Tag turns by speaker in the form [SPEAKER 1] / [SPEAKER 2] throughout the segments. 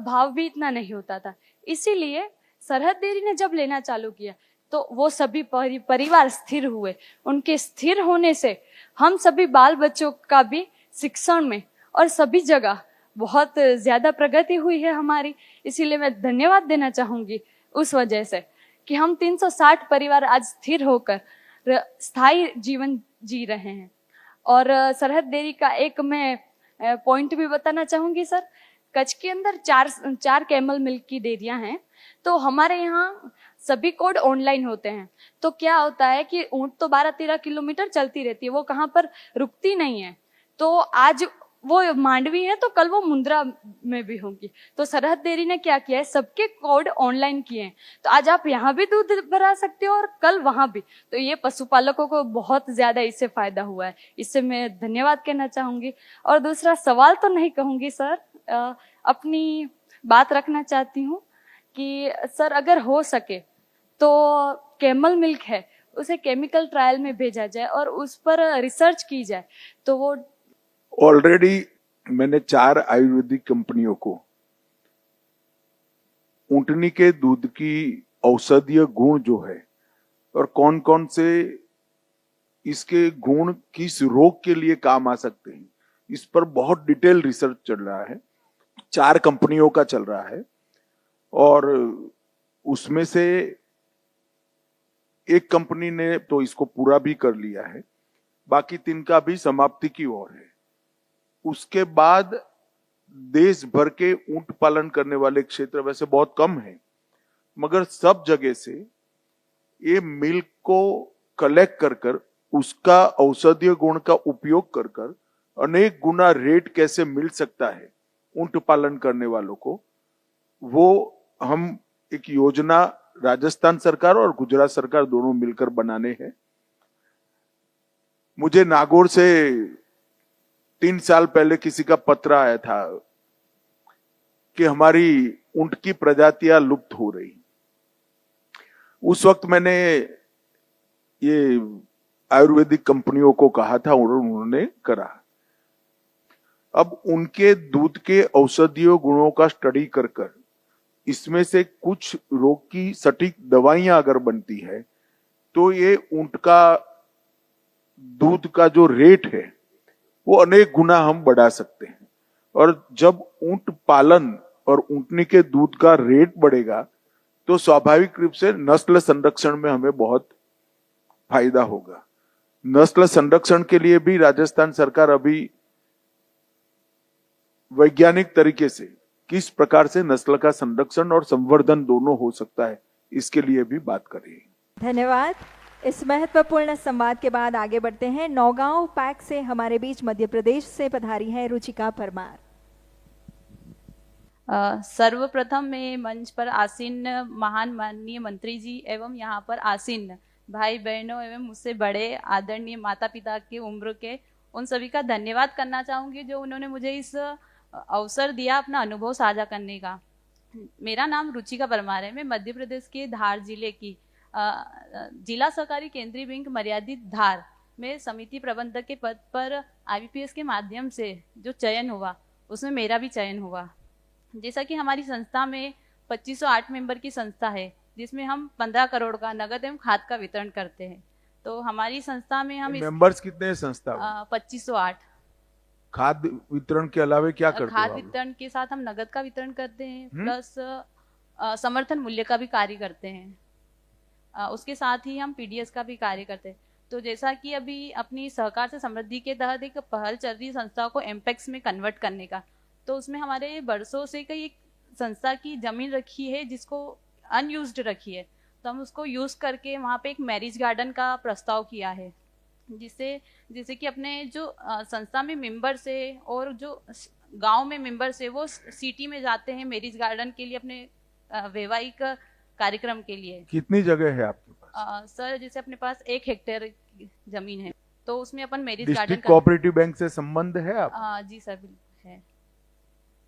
[SPEAKER 1] भाव भी इतना नहीं होता था। इसीलिए सरहद डेयरी ने जब लेना चालू किया तो वो सभी परिवार स्थिर हुए। उनके स्थिर होने से हम सभी बाल बच्चों का भी शिक्षण में और सभी जगह बहुत ज्यादा प्रगति हुई है हमारी। इसीलिए मैं धन्यवाद देना चाहूंगी उस वजह से कि हम 360 परिवार आज स्थिर होकर स्थायी जीवन जी रहे हैं। और सरहद डेयरी का एक मैं पॉइंट भी बताना चाहूंगी सर। कच्छ के अंदर चार कैमल मिल्क की डेयरियां हैं, तो हमारे यहाँ सभी कोड ऑनलाइन होते हैं। तो क्या होता है कि ऊंट तो 12-13 किलोमीटर चलती रहती है, वो कहाँ पर रुकती नहीं है। तो आज वो मांडवी है तो कल वो मुंद्रा में भी होंगी। तो सरहद डेयरी ने क्या किया है, सबके कोड ऑनलाइन किए हैं। तो आज आप यहाँ भी दूध भरा सकते हो और कल वहां भी। तो ये पशुपालकों को बहुत ज्यादा इससे फायदा हुआ है। इससे मैं धन्यवाद कहना चाहूंगी। और दूसरा सवाल तो नहीं कहूंगी सर, अपनी बात रखना चाहती हूँ कि सर अगर हो सके तो कैमल मिल्क है उसे केमिकल ट्रायल में भेजा जाए और उस पर रिसर्च की जाए। तो वो
[SPEAKER 2] ऑलरेडी मैंने 4 आयुर्वेदिक कंपनियों को ऊंटनी के दूध की औषधीय गुण जो है और कौन कौन से इसके गुण किस रोग के लिए काम आ सकते हैं, इस पर बहुत डिटेल रिसर्च चल रहा है। 4 कंपनियों का चल रहा है और उसमें से एक कंपनी ने तो इसको पूरा भी कर लिया है, बाकी 3 का भी समाप्ति की ओर है। उसके बाद देश भर के ऊंट पालन करने वाले क्षेत्र वैसे बहुत कम है, मगर सब जगह से ये मिल्क को कलेक्ट कर कर उसका औषधीय गुण का उपयोग कर कर अनेक गुना रेट कैसे मिल सकता है ऊंट पालन करने वालों को, वो हम एक योजना राजस्थान सरकार और गुजरात सरकार दोनों मिलकर बनाने हैं। मुझे नागौर से 3 साल पहले किसी का पत्र आया था कि हमारी ऊंट की प्रजातियां लुप्त हो रही। उस वक्त मैंने ये आयुर्वेदिक कंपनियों को कहा था और उन्होंने करा। अब उनके दूध के औषधीय गुणों का स्टडी कर कर इसमें से कुछ रोग की सटीक दवाइयां अगर बनती है तो ये ऊंट का दूध का जो रेट है वो अनेक गुना हम बढ़ा सकते हैं। और जब ऊंट पालन और ऊंटनी के दूध का रेट बढ़ेगा तो स्वाभाविक रूप से नस्ल संरक्षण में हमें बहुत फायदा होगा। नस्ल संरक्षण के लिए भी राजस्थान सरकार अभी वैज्ञानिक तरीके से किस प्रकार से नस्ल का संरक्षण और संवर्धन दोनों हो सकता है, इसके लिए भी बात कर रही है।
[SPEAKER 3] धन्यवाद। इस महत्वपूर्ण संवाद के बाद आगे बढ़ते हैं। नौगांव पैक से हमारे बीच मध्य प्रदेश से पधारी है रुचिका परमार।
[SPEAKER 4] सर्वप्रथम मैं मंच पर आसीन महान माननीय मंत्री जी एवं यहाँ पर आसीन भाई बहनों एवं मुझसे बड़े आदरणीय माता पिता की उम्र के उन सभी का धन्यवाद करना चाहूँगी जो उन्होंने मुझे इस अवसर दिया अपना अनुभव साझा करने का। मेरा नाम रुचिका परमार है। मैं मध्य प्रदेश के धार जिले की जिला सहकारी केंद्रीय बैंक मर्यादित धार में समिति प्रबंधक के पद पर IBPS के माध्यम से जो चयन हुआ उसमें मेरा भी चयन हुआ। जैसा कि हमारी संस्था में 2508 मेंबर की संस्था है जिसमें हम 15 करोड़ का नगद एवं खाद का वितरण करते हैं। तो हमारी संस्था में हम
[SPEAKER 2] मेंबर्स कितने हैं संस्था में?
[SPEAKER 4] 2508।
[SPEAKER 2] खाद वितरण के अलावा क्या करते हो?
[SPEAKER 4] खाद वितरण के साथ हम नगद का वितरण करते हैं प्लस समर्थन मूल्य का भी कार्य करते हैं। उसके साथ ही हम PDS का भी कार्य करते हैं। तो जैसा कि अभी अपनी सहकार से समृद्धि के तहत एक पहल चल रही संस्था को एमपेक्स में कन्वर्ट करने का, तो उसमें हमारे बरसों से कई एक संस्था की जमीन रखी है जिसको अनयूज्ड रखी है, तो हम उसको यूज करके वहाँ पे एक मैरिज गार्डन का प्रस्ताव किया है, जिससे कि अपने जो संस्था में मेंबर्स है और जो गांव में मेंबर्स है वो सिटी में जाते हैं मैरिज गार्डन के लिए अपने वैवाहिक कार्यक्रम के लिए।
[SPEAKER 2] कितनी जगह है आपके पास?
[SPEAKER 4] सर जैसे अपने पास 1 हेक्टेयर जमीन है तो उसमें अपन marriage garden.
[SPEAKER 2] District cooperative bank से संबंध है आप?
[SPEAKER 4] जी सर है।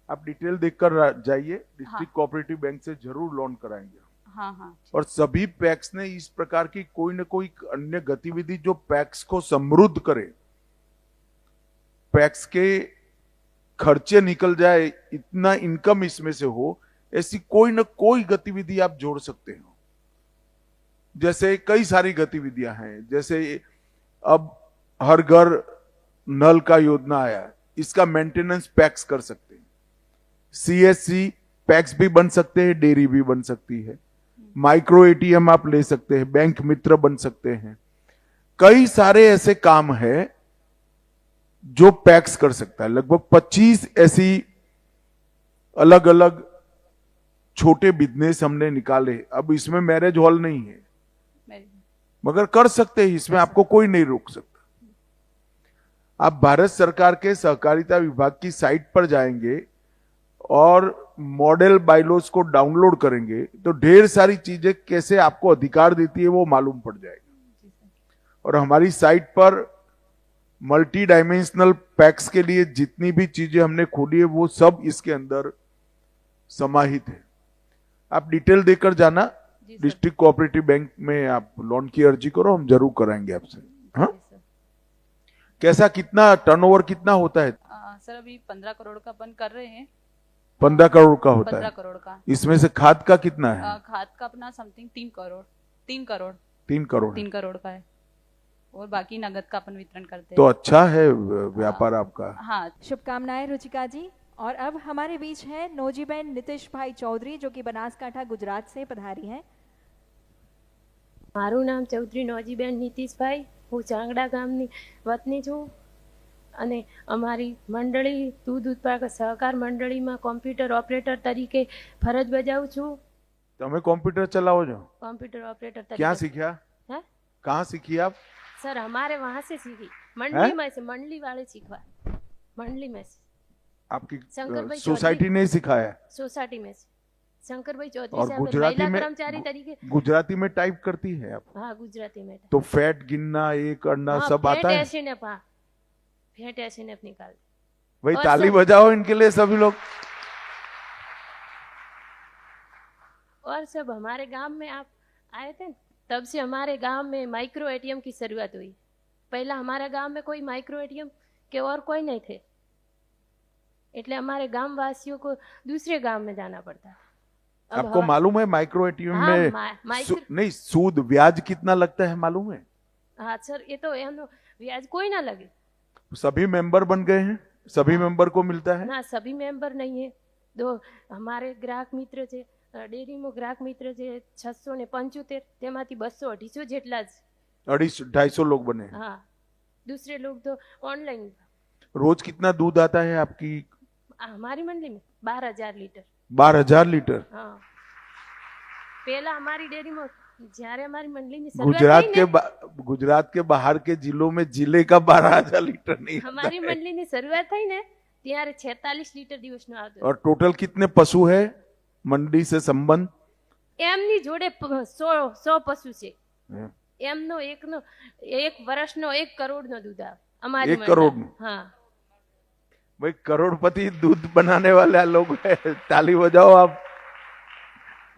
[SPEAKER 2] आप डिटेल देखकर जाइए, डिस्ट्रिक्ट कोऑपरेटिव बैंक से जरूर लोन कराएंगे।
[SPEAKER 4] हाँ।
[SPEAKER 2] और सभी पैक्स ने इस प्रकार की कोई न कोई अन्य गतिविधि जो पैक्स को समृद्ध करे, पैक्स के खर्चे निकल जाए, इतना इनकम इसमें से हो, ऐसी कोई न कोई गतिविधि आप जोड़ सकते हो। जैसे कई सारी गतिविधियां हैं, जैसे अब हर घर नल का योजना आया, इसका मेंटेनेंस पैक्स कर सकते हैं। सीएससी पैक्स भी बन सकते हैं, डेयरी भी बन सकती है, माइक्रो एटीएम आप ले सकते हैं, बैंक मित्र बन सकते हैं। कई सारे ऐसे काम हैं जो पैक्स कर सकता है। लगभग 25 ऐसी अलग अलग छोटे बिजनेस हमने निकाले। अब इसमें मैरिज हॉल नहीं है, मगर कर सकते हैं, इसमें आपको कोई नहीं रोक सकता। आप भारत सरकार के सहकारिता विभाग की साइट पर जाएंगे और मॉडल बाइलॉज को डाउनलोड करेंगे तो ढेर सारी चीजें कैसे आपको अधिकार देती है वो मालूम पड़ जाएगा। और हमारी साइट पर मल्टी डायमेंशनल पैक्स के लिए जितनी भी चीजें हमने खोली है वो सब इसके अंदर समाहित है। आप डिटेल देकर जाना, डिस्ट्रिक्ट कोऑपरेटिव बैंक में आप लोन की अर्जी करो, हम जरूर कराएंगे आपसे। हाँ, कैसा, कितना टर्नओवर कितना होता है?
[SPEAKER 4] सर अभी 15 करोड़ का अपन कर रहे हैं।
[SPEAKER 2] 15 करोड़ का होता
[SPEAKER 4] 15
[SPEAKER 2] है।
[SPEAKER 4] करोड़ का।
[SPEAKER 2] इसमें से खाद का कितना है?
[SPEAKER 4] खाद का अपना समथिंग 3 करोड़
[SPEAKER 2] 3
[SPEAKER 4] करोड़ का है, और बाकी नगद का अपन वितरण करते
[SPEAKER 2] तो
[SPEAKER 4] हैं।
[SPEAKER 2] अच्छा है व्यापार आपका।
[SPEAKER 4] हाँ,
[SPEAKER 3] शुभकामनाएं रुचिका जी। और अब हमारे बीच है नोजीबेन नितिश भाई चौधरी, जो कि बनासकांठा गुजरात से पधारी हैं।
[SPEAKER 5] મારું નામ ચૌધરી નોજીબેન નીતિશભાઈ, હું ચાંગડા ગામની વતની છું અને અમારી મંડળી દૂધ ઉત્પાદક સહકાર મંડળીમાં કોમ્પ્યુટર ઓપરેટર તરીકે ફરજ બજાવું છું।
[SPEAKER 2] તમે કોમ્પ્યુટર ચલાવો છો?
[SPEAKER 5] કોમ્પ્યુટર ઓપરેટર
[SPEAKER 2] क्या
[SPEAKER 5] તરીકે।
[SPEAKER 2] सीखा?
[SPEAKER 5] हैं?
[SPEAKER 2] कहाँ सीखी आप?
[SPEAKER 5] सर हमारे वहाँ से सीखी, मंडली में से, मंडली वाले सीखवा, मंडली में से,
[SPEAKER 2] आपकी
[SPEAKER 5] शंकर भाई
[SPEAKER 2] सोसाइटी ने सिखाया?
[SPEAKER 5] सोसाइटी में से। शंकर भाई चौधरी
[SPEAKER 2] और
[SPEAKER 5] साहब
[SPEAKER 2] गुजराती
[SPEAKER 5] महिला
[SPEAKER 2] में
[SPEAKER 5] कर्मचारी तरीके।
[SPEAKER 2] गुजराती में टाइप करती है आप?
[SPEAKER 5] हाँ, गुजराती में।
[SPEAKER 2] तो फैट गिनना, ये करना
[SPEAKER 5] हाँ,
[SPEAKER 2] सब आता है?
[SPEAKER 5] फेट ऐसे ने निकाल।
[SPEAKER 2] भाई
[SPEAKER 5] और
[SPEAKER 2] ताली
[SPEAKER 5] सब-
[SPEAKER 2] बजाओ इनके लिए सभी लोग।
[SPEAKER 5] और सब हमारे गांव में आप आए थे न, तब से हमारे गांव में माइक्रो एटीएम की शुरुआत हुई। पहला हमारे गांव में कोई माइक्रो एटीएम के और कोई नहीं थे, એટલે हमारे गांव वासियों को दूसरे गांव में जाना पड़ता है। अब
[SPEAKER 2] आपको मालूम है माइक्रो एटीएम
[SPEAKER 5] हाँ,
[SPEAKER 2] में
[SPEAKER 5] माइक्रो।
[SPEAKER 2] नहीं, सूद ब्याज कितना लगता है मालूम है?
[SPEAKER 5] हाँ सर, ये तो एमनो ब्याज कोई ना लगे।
[SPEAKER 2] सभी मेंबर बन गए हैं, सभी मेंबर को मिलता है?
[SPEAKER 5] ना, सभी मेंबर नहीं है। दो हमारे ग्राहक मित्र છે, ડેરીમાં ગ્રાહક મિત્ર છે 675, તેમાંથી 200-250 જેટલા જ।
[SPEAKER 2] 250-250 लोग बने हैं।
[SPEAKER 5] हाँ, दूसरे लोग तो ऑनलाइन।
[SPEAKER 2] रोज कितना दूध आता है आपकी?
[SPEAKER 5] हमारी मंडली में 12,000 लीटर।
[SPEAKER 2] 12,000 लीटर?
[SPEAKER 5] हाँ, पहला हमारी डेयरी में જ્યારે हमारी मंडली ની શરૂઆત થઈ ને,
[SPEAKER 2] गुजरात के बाहर के जिलों में जिले का 12,000 लीटर नहीं आता
[SPEAKER 5] हमारी
[SPEAKER 2] है।
[SPEAKER 5] मंडली ની શરૂઆત થઈ ને ત્યારે 46 लीटर દિવસનો આવતો।
[SPEAKER 2] और टोटल कितने पशु है मंडी से संबंध?
[SPEAKER 5] એમની જોડે 100 પશુ છે।
[SPEAKER 2] हैं?
[SPEAKER 5] એમનો એકનો 1 વર્ષનો 1 કરોડનો दूध આવે અમારી
[SPEAKER 2] 1 करोड़ નું?
[SPEAKER 5] हाँ,
[SPEAKER 2] भाई करोड़पति दूध बनाने वाले लोग है, ताली बजाओ आप।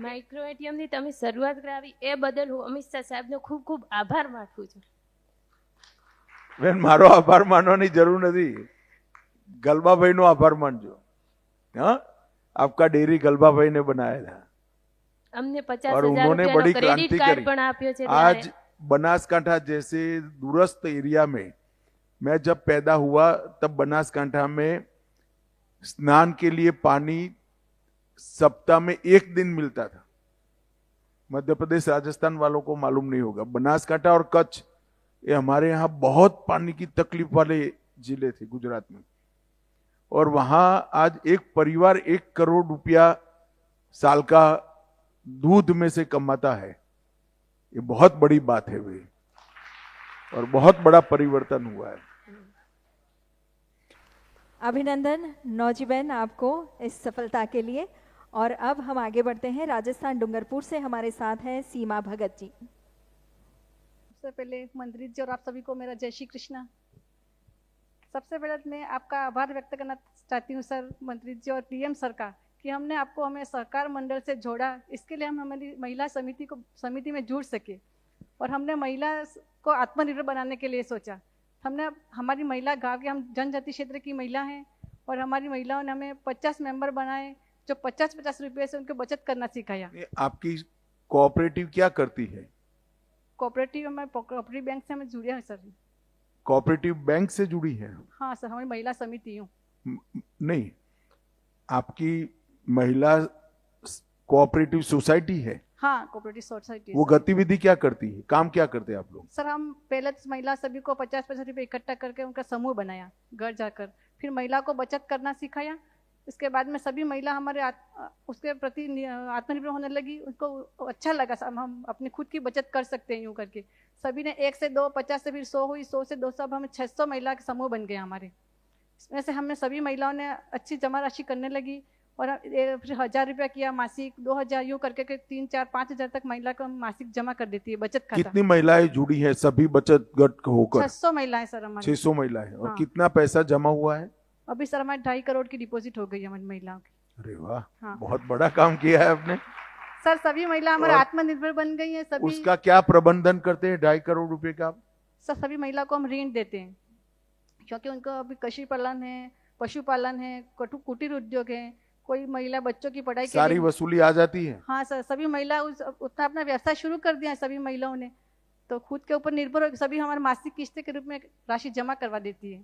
[SPEAKER 5] માઇક્રો એટીએમ ની તમે શરૂઆત કરાવી એ બદલ હું અમિત શાહ સાહેબનો ખૂબ ખૂબ આભાર માનું છું।
[SPEAKER 2] બેન, મારો આભાર માનવાની જરૂર નથી, ગલબાભાઈ નો આભાર માનજો। हाँ, आपका डेयरी गलबाभाई ने बनाया था
[SPEAKER 5] અમને
[SPEAKER 2] और
[SPEAKER 5] 50,000
[SPEAKER 2] उन्होंने
[SPEAKER 5] રૂપિયાનો
[SPEAKER 2] बड़ी
[SPEAKER 5] ક્રેડિટ
[SPEAKER 2] क्रांति
[SPEAKER 5] કાર્ડ
[SPEAKER 2] करी।
[SPEAKER 5] પણ આપ્યો છે।
[SPEAKER 2] आज
[SPEAKER 5] ત્યારે
[SPEAKER 2] बनासकांठा जैसे दूरस्थ एरिया में, मैं जब पैदा हुआ तब बनासकांठा में स्नान के लिए पानी सप्ताह में 1 दिन मिलता था। मध्य प्रदेश राजस्थान वालों को मालूम नहीं होगा, बनासकांठा और कच्छ ये हमारे यहाँ बहुत पानी की तकलीफ वाले जिले थे गुजरात में। और वहां आज एक परिवार 1 करोड़ रुपया साल का दूध में से कमाता है। ये बहुत बड़ी बात है भाई, और बहुत बड़ा परिवर्तन हुआ है।
[SPEAKER 3] अभिनंदन नौजीबेन आपको इस सफलता के लिए। और अब हम आगे बढ़ते हैं, राजस्थान डूंगरपुर से हमारे साथ हैं सीमा भगत जी।
[SPEAKER 6] सबसे पहले मंत्री जी और आप सभी को मेरा जय श्री कृष्णा। सबसे पहले मैं आपका आभार व्यक्त करना चाहती हूँ सर, मंत्री जी और पीएम सर का, कि हमने आपको हमें सहकार मंडल से जोड़ा। इसके लिए हम हमारी महिला समिति में जुड़ सके और हमने महिला को आत्मनिर्भर बनाने के लिए सोचा। हमने हमारी महिला गाँव के, हम जनजाति क्षेत्र की महिला हैं और हमारी महिलाओं ने हमें 50 मेंबर बनाए जो 50-50 रुपये से उनको बचत करना सिखाया।
[SPEAKER 2] ये आपकी कोऑपरेटिव क्या करती है?
[SPEAKER 6] कोऑपरेटिव हमारे कोऑपरेटिव बैंक से हमें जुड़े हैं सर।
[SPEAKER 2] कोऑपरेटिव बैंक से जुड़ी है?
[SPEAKER 6] हाँ सर, हमारी महिला समिति हूँ।
[SPEAKER 2] नहीं, आपकी महिला कोऑपरेटिव सोसाइटी है?
[SPEAKER 6] हाँ, कोऑपरेटिव सोसाइटी।
[SPEAKER 2] वो गतिविधि क्या करती है, काम क्या करते हैं आप लोग?
[SPEAKER 6] सर हम पहले तो महिला सभी को 50-50 रुपये इकट्ठा करके उनका समूह बनाया घर जाकर, फिर महिला को बचत करना सिखाया। इसके बाद में सभी महिला हमारे उसके प्रति आत्मनिर्भर होने लगी, उनको अच्छा लगा हम अपनी खुद की बचत कर सकते हैं यूँ करके। सभी ने 1 से 2, 50 से फिर 100 हुई, 100 से 200, अब हमें 600 महिला के समूह बन गए हमारे। इसमें से हमने सभी महिलाओं ने अच्छी जमा राशि करने लगी और फिर 1000 रुपया किया मासिक, 2000 यूँ करके 3, 4, 5,000 तक महिला को मासिक जमा कर देती है बचत खाता।
[SPEAKER 2] कितनी महिलाएं जुड़ी हैं सभी बचत गट होकर?
[SPEAKER 6] 600 महिलाएं सर हमारी।
[SPEAKER 2] 600 महिलाएं। और
[SPEAKER 6] हाँ।
[SPEAKER 2] कितना पैसा जमा हुआ है?
[SPEAKER 6] अभी सर हमारे 2.5 करोड़ की डिपॉजिट हो गई है हमारी महिलाओं की।
[SPEAKER 2] अरे वाह,
[SPEAKER 6] हाँ।
[SPEAKER 2] बहुत बड़ा काम किया है आपने।
[SPEAKER 6] सर सभी महिला हमारे
[SPEAKER 2] और
[SPEAKER 6] आत्मनिर्भर बन गई है सभी।
[SPEAKER 2] उसका क्या प्रबंधन करते हैं 2.5 करोड़ रुपए का?
[SPEAKER 6] सर सभी महिला को हम ऋण देते हैं क्योंकि उनको अभी कृषि पालन है, पशुपालन है, कुटीर उद्योग है, कोई महिला बच्चों की पढ़ाई के
[SPEAKER 2] सारी
[SPEAKER 6] लिए।
[SPEAKER 2] वसूली आ जाती है?
[SPEAKER 6] हाँ सर, सभी महिला उतना अपना व्यवसाय शुरू कर दिया है सभी महिलाओं ने, तो खुद के ऊपर निर्भर हो सभी हमारे मासिक किस्त के रूप में राशि जमा करवा देती है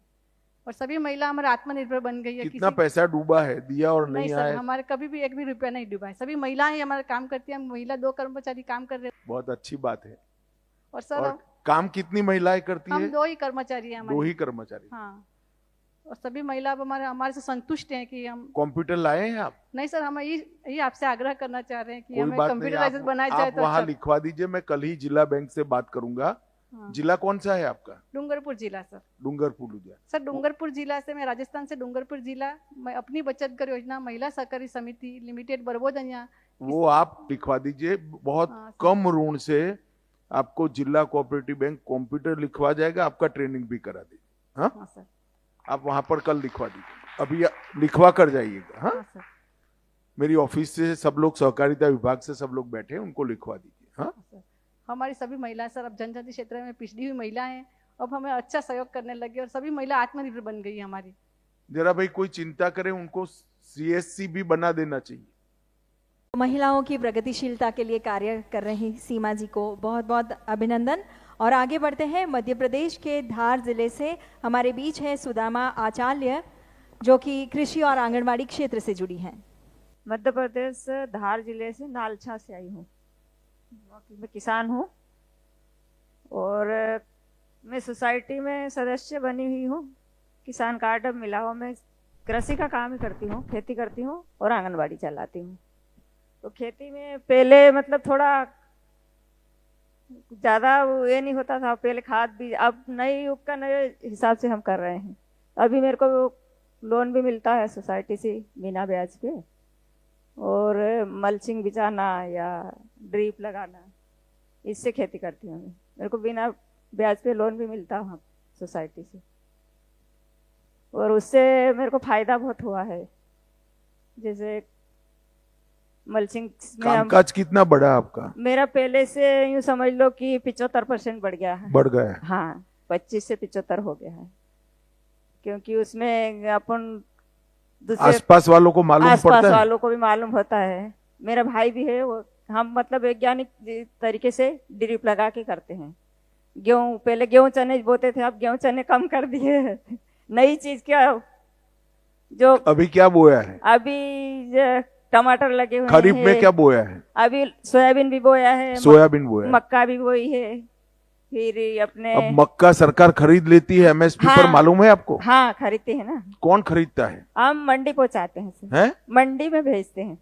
[SPEAKER 6] और सभी महिला हमारे आत्मनिर्भर बन गई है।
[SPEAKER 2] कितना पैसा डूबा है, दिया और
[SPEAKER 6] नहीं
[SPEAKER 2] नहीं
[SPEAKER 6] सर,
[SPEAKER 2] आया?
[SPEAKER 6] हमारे कभी भी 1 भी रुपया नहीं डूबा है। सभी महिलाएं हमारे काम करती है, महिला 2 कर्मचारी काम कर रहे हैं।
[SPEAKER 2] बहुत अच्छी बात है।
[SPEAKER 6] और सर
[SPEAKER 2] और काम कितनी महिलाएं करती
[SPEAKER 6] हम
[SPEAKER 2] है?
[SPEAKER 6] 2 ही कर्मचारी हैं हमारे।
[SPEAKER 2] 2 ही कर्मचारी।
[SPEAKER 6] हाँ, और सभी महिला अब हमारे से संतुष्ट हैं कि हम।
[SPEAKER 2] कंप्यूटर लाए हैं आप?
[SPEAKER 6] नहीं सर, हम यही आपसे आग्रह करना चाह रहे हैं कि
[SPEAKER 2] कोई
[SPEAKER 6] हमें
[SPEAKER 2] बात नहीं,
[SPEAKER 6] कंप्यूटर लाइसेंस बनाया जाए
[SPEAKER 2] आप
[SPEAKER 6] तो
[SPEAKER 2] वहाँ
[SPEAKER 6] अच्छा।
[SPEAKER 2] लिखवा दीजिए, मैं कल ही जिला बैंक से बात करूंगा।
[SPEAKER 6] हाँ।
[SPEAKER 2] जिला कौन सा है आपका?
[SPEAKER 6] डूंगरपुर जिला सर।
[SPEAKER 2] डूंगरपुर जिला।
[SPEAKER 6] सर डूंगरपुर जिला से, मैं राजस्थान से डूंगरपुर जिला, मैं अपनी बचत कर योजना महिला सहकारी समिति लिमिटेड बरबोदनिया।
[SPEAKER 2] वो आप लिखवा दीजिए। बहुत
[SPEAKER 6] हाँ, सर।
[SPEAKER 2] कम ऋण से आपको जिला कोऑपरेटिव बैंक कंप्यूटर लिखवा जाएगा, आपका ट्रेनिंग भी करा देगा। हाँ,
[SPEAKER 6] हाँ सर।
[SPEAKER 2] आप वहां पर कल लिखवा दीजिए, अभी लिखवा कर जाइएगा। हाँ,
[SPEAKER 6] हाँ सर।
[SPEAKER 2] मेरी ऑफिस से सब लोग, सहकारिता विभाग से सब लोग बैठे हैं, उनको लिखवा दीजिए। हाँ,
[SPEAKER 6] हाँ सर, हमारी सभी महिलाएं सर अब जनजाति क्षेत्र में पिछड़ी हुई महिला हैं, अब हमें अच्छा सहयोग करने लगे और सभी महिला आत्मनिर्भर बन गई है हमारी।
[SPEAKER 2] जरा भाई कोई चिंता करे उनको CSC भी बना देना चाहिए।
[SPEAKER 3] महिलाओं की प्रगतिशीलता के लिए कार्य कर रही सीमा जी को बहुत बहुत अभिनंदन। और आगे बढ़ते हैं, मध्य प्रदेश के धार जिले से हमारे बीच है सुदामा आचार्य, जो कि कृषि और आंगनबाड़ी क्षेत्र से जुड़ी हैं।
[SPEAKER 7] मध्य प्रदेश धार जिले से नालछा से आई हूँ। मैं किसान हूँ और मैं सोसाइटी में सदस्य बनी हुई हूँ। किसान कार्ड अब मिला हुआ। मैं कृषि का काम ही करती हूँ, खेती करती हूँ और आंगनबाड़ी चलाती हूँ। तो खेती में पहले मतलब थोड़ा ज़्यादा ये नहीं होता था, पहले खाद भी, अब नई युग का नए हिसाब से हम कर रहे हैं। अभी मेरे को लोन भी मिलता है सोसाइटी से बिना ब्याज पे, और मल्चिंग बिछाना या ड्रिप लगाना, इससे खेती करती हूँ। मेरे को बिना ब्याज पे लोन भी मिलता है सोसाइटी से, और उससे मेरे को फायदा बहुत हुआ है। जैसे मल्चिंग में
[SPEAKER 2] कामकाज कितना बढ़ा आपका?
[SPEAKER 7] मेरा पहले से यूँ समझ लो कि 75% बढ़ गया है।
[SPEAKER 2] बढ़ गया है?
[SPEAKER 7] हाँ, 25 से 75 हो गया है, क्योंकि उसमें अपन दूसरे
[SPEAKER 2] आसपास वालों को मालूम पड़ता
[SPEAKER 7] आसपास
[SPEAKER 2] है?
[SPEAKER 7] वालों को भी मालूम होता है। मेरा भाई भी है, वो हम मतलब वैज्ञानिक तरीके से ड्रिप लगा के करते हैं। गेहूँ पहले गेहूँ चने बोते थे, अब गेहूँ चने कम कर दिए। नई चीज क्या जो
[SPEAKER 2] अभी क्या बोया है?
[SPEAKER 7] अभी टमाटर लगे हुए
[SPEAKER 2] खरीफ
[SPEAKER 7] हैं।
[SPEAKER 2] में क्या बोया है?
[SPEAKER 7] अभी सोयाबीन भी बोया है,
[SPEAKER 2] सोयाबीन बोया है।
[SPEAKER 7] मक्का भी बोई है। फिर अपने
[SPEAKER 2] अब मक्का सरकार खरीद लेती है MSP
[SPEAKER 7] हाँ,
[SPEAKER 2] पर, मालूम है आपको?
[SPEAKER 7] हाँ, खरीदते हैं ना।
[SPEAKER 2] कौन खरीदता है?
[SPEAKER 7] हम मंडी पहुंचाते हैं सर।
[SPEAKER 2] हैं?
[SPEAKER 7] मंडी में भेजते हैं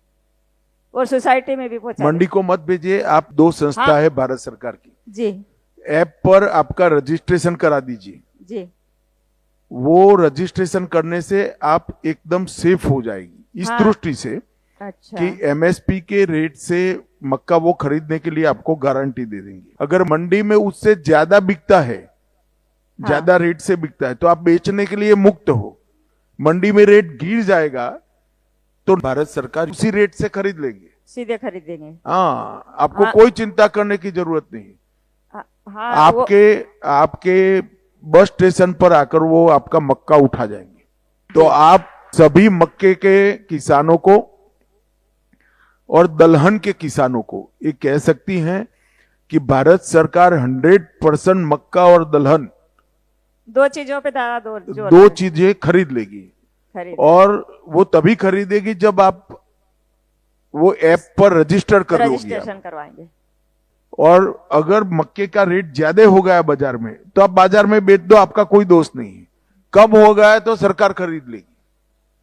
[SPEAKER 7] और सोसाइटी में भी पहुंचाते
[SPEAKER 2] मंडी को मत भेजिए आप। 2 संस्था
[SPEAKER 7] हाँ।
[SPEAKER 2] है भारत सरकार की,
[SPEAKER 7] जी
[SPEAKER 2] ऐप पर आपका रजिस्ट्रेशन करा दीजिए।
[SPEAKER 7] जी।
[SPEAKER 2] वो रजिस्ट्रेशन करने से आप एकदम सेफ हो जाएगी इस
[SPEAKER 7] हाँ।
[SPEAKER 2] दृष्टि से
[SPEAKER 7] अच्छा।
[SPEAKER 2] कि MSP के रेट से मक्का वो खरीदने के लिए आपको गारंटी दे देंगे। अगर मंडी में उससे ज्यादा बिकता है,
[SPEAKER 7] हाँ।
[SPEAKER 2] ज्यादा रेट से बिकता है, तो आप बेचने के लिए मुक्त हो। मंडी में रेट गिर जाएगा तो भारत सरकार उसी रेट से खरीद लेंगे,
[SPEAKER 7] सीधे खरीदेंगे।
[SPEAKER 2] हाँ, आपको
[SPEAKER 7] हाँ।
[SPEAKER 2] कोई चिंता करने की जरूरत नहीं।
[SPEAKER 7] हाँ,
[SPEAKER 2] आपके बस स्टेशन पर आकर वो आपका मक्का उठा जाएंगे। तो आप सभी मक्के के किसानों को और दलहन के किसानों को ये कह सकती हैं कि भारत सरकार 100% मक्का और दलहन
[SPEAKER 7] दो चीजों पे दादा
[SPEAKER 2] दो चीजें खरीद लेगी।
[SPEAKER 7] खरीद
[SPEAKER 2] और वो तभी खरीदेगी जब आप वो ऐप पर रजिस्टर कर लोगे।
[SPEAKER 7] रजिस्ट्रेशन करवाएंगे।
[SPEAKER 2] और अगर मक्के का रेट ज्यादा हो गया बाजार में तो आप बाजार में बेच दो, आपका कोई दोष नहीं है। कम हो गया है तो सरकार खरीद लेगी।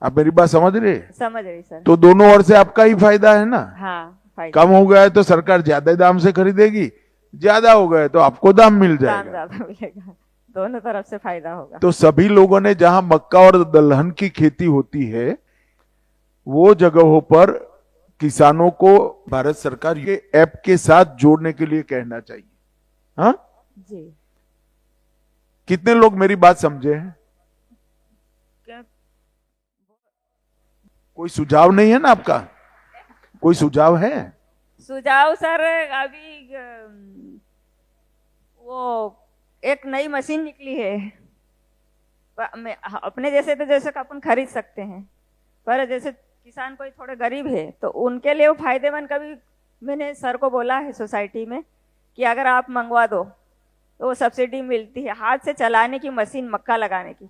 [SPEAKER 2] आप मेरी बात समझ रहे हैं?
[SPEAKER 7] समझ रही सर।
[SPEAKER 2] तो दोनों ओर से आपका ही फायदा है ना।
[SPEAKER 7] हाँ, फायदा।
[SPEAKER 2] कम हो गया है तो सरकार ज्यादा दाम से खरीदेगी, ज्यादा हो गया तो आपको दाम मिल
[SPEAKER 7] दाम
[SPEAKER 2] जाएगा।
[SPEAKER 7] ज्यादा मिलेगा, दोनों तरफ से फायदा होगा।
[SPEAKER 2] तो सभी लोगों ने जहां मक्का और दलहन की खेती होती है वो जगहों पर किसानों को भारत सरकार ये ऐप के साथ जोड़ने के लिए कहना चाहिए। हाँ
[SPEAKER 7] जी।
[SPEAKER 2] कितने लोग मेरी बात समझे हैं?
[SPEAKER 7] क्या-
[SPEAKER 2] कोई सुझाव नहीं है ना आपका? कोई सुझाव है?
[SPEAKER 7] सुझाव सर, अभी वो एक नई मशीन निकली है, अपने जैसे तो जैसे कि अपन खरीद सकते हैं, पर जैसे किसान कोई थोड़े गरीब है तो उनके लिए वो फायदेमंद। कभी मैंने सर को बोला है सोसाइटी में कि अगर आप मंगवा दो तो वो सब्सिडी मिलती है। हाथ से चलाने की मशीन, मक्का लगाने की,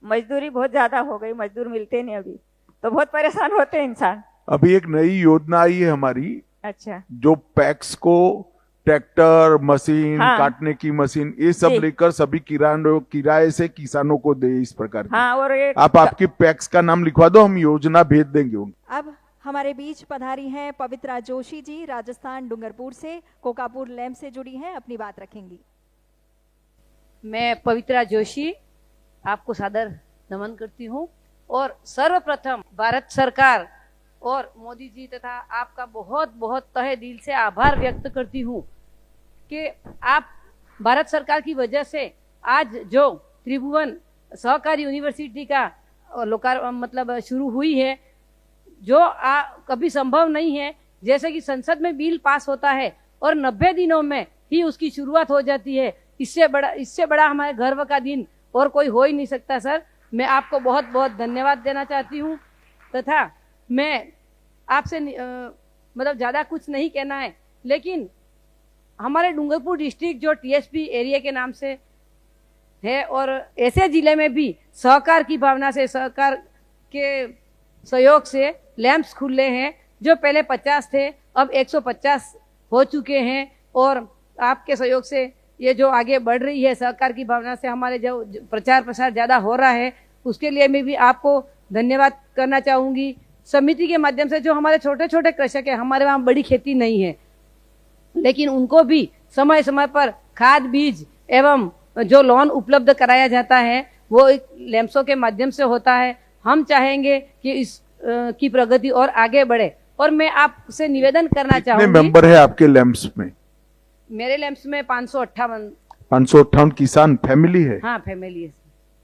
[SPEAKER 7] मजदूरी बहुत ज़्यादा हो गई, मजदूर मिलते नहीं अभी, तो बहुत परेशान होते हैं इंसान।
[SPEAKER 2] अभी एक नई योजना आई है हमारी,
[SPEAKER 7] अच्छा। जो
[SPEAKER 2] जो पैक्स को ट्रैक्टर, मशीन,
[SPEAKER 7] हाँ।
[SPEAKER 2] काटने की मशीन, ये सब
[SPEAKER 7] जी।
[SPEAKER 2] लेकर सभी किराए से किसानों को दे, इस प्रकार की।
[SPEAKER 7] हाँ, और एक
[SPEAKER 2] आप आपकी पैक्स का नाम लिखवा दो, हम योजना भेज देंगे उनको।
[SPEAKER 3] अब हमारे बीच पधारी हैं पवित्रा जोशी जी, राजस्थान डूंगरपुर से, कोकापुर लैम्प से जुड़ी हैं, अपनी बात रखेंगी।
[SPEAKER 8] मैं पवित्रा जोशी आपको सादर नमन करती हूँ और सर्वप्रथम भारत सरकार और मोदी जी तथा आपका बहुत बहुत तहे दिल से आभार व्यक्त करती हूँ कि आप भारत सरकार की वजह से आज जो त्रिभुवन सहकारी यूनिवर्सिटी का मतलब शुरू हुई है, जो कभी संभव नहीं है। जैसे कि संसद में बिल पास होता है और 90 दिनों में ही उसकी शुरुआत हो जाती है। इससे बड़ा हमारे गर्व का दिन और कोई हो ही नहीं सकता। सर, मैं आपको बहुत बहुत धन्यवाद देना चाहती हूँ तथा मैं आपसे मतलब ज़्यादा कुछ नहीं कहना है, लेकिन हमारे डूंगरपुर डिस्ट्रिक्ट जो टीएसपी एरिया के नाम से है और ऐसे जिले में भी सहकार की भावना से, सहकार के सहयोग से लैंप्स खुले हैं, जो पहले 50 थे अब 150 हो चुके हैं। और आपके सहयोग से ये जो आगे बढ़ रही है सहकार की भावना से, हमारे जो प्रचार प्रसार ज़्यादा हो रहा है, उसके लिए मैं भी आपको धन्यवाद करना चाहूँगी। समिति के माध्यम से जो हमारे छोटे छोटे कृषक है, हमारे वहाँ बड़ी खेती नहीं है, लेकिन उनको भी समय समय पर खाद, बीज एवं जो लोन उपलब्ध कराया जाता है वो लैंप्सों के माध्यम से होता है। हम चाहेंगे कि इस की प्रगति और आगे बढ़े और मैं आपसे निवेदन करना चाहूंगी।
[SPEAKER 2] कितने मेंबर है आपके लैंप्स में?
[SPEAKER 8] मेरे लैंप्स में 558
[SPEAKER 2] 558 किसान फैमिली है?
[SPEAKER 8] हाँ, फैमिली है।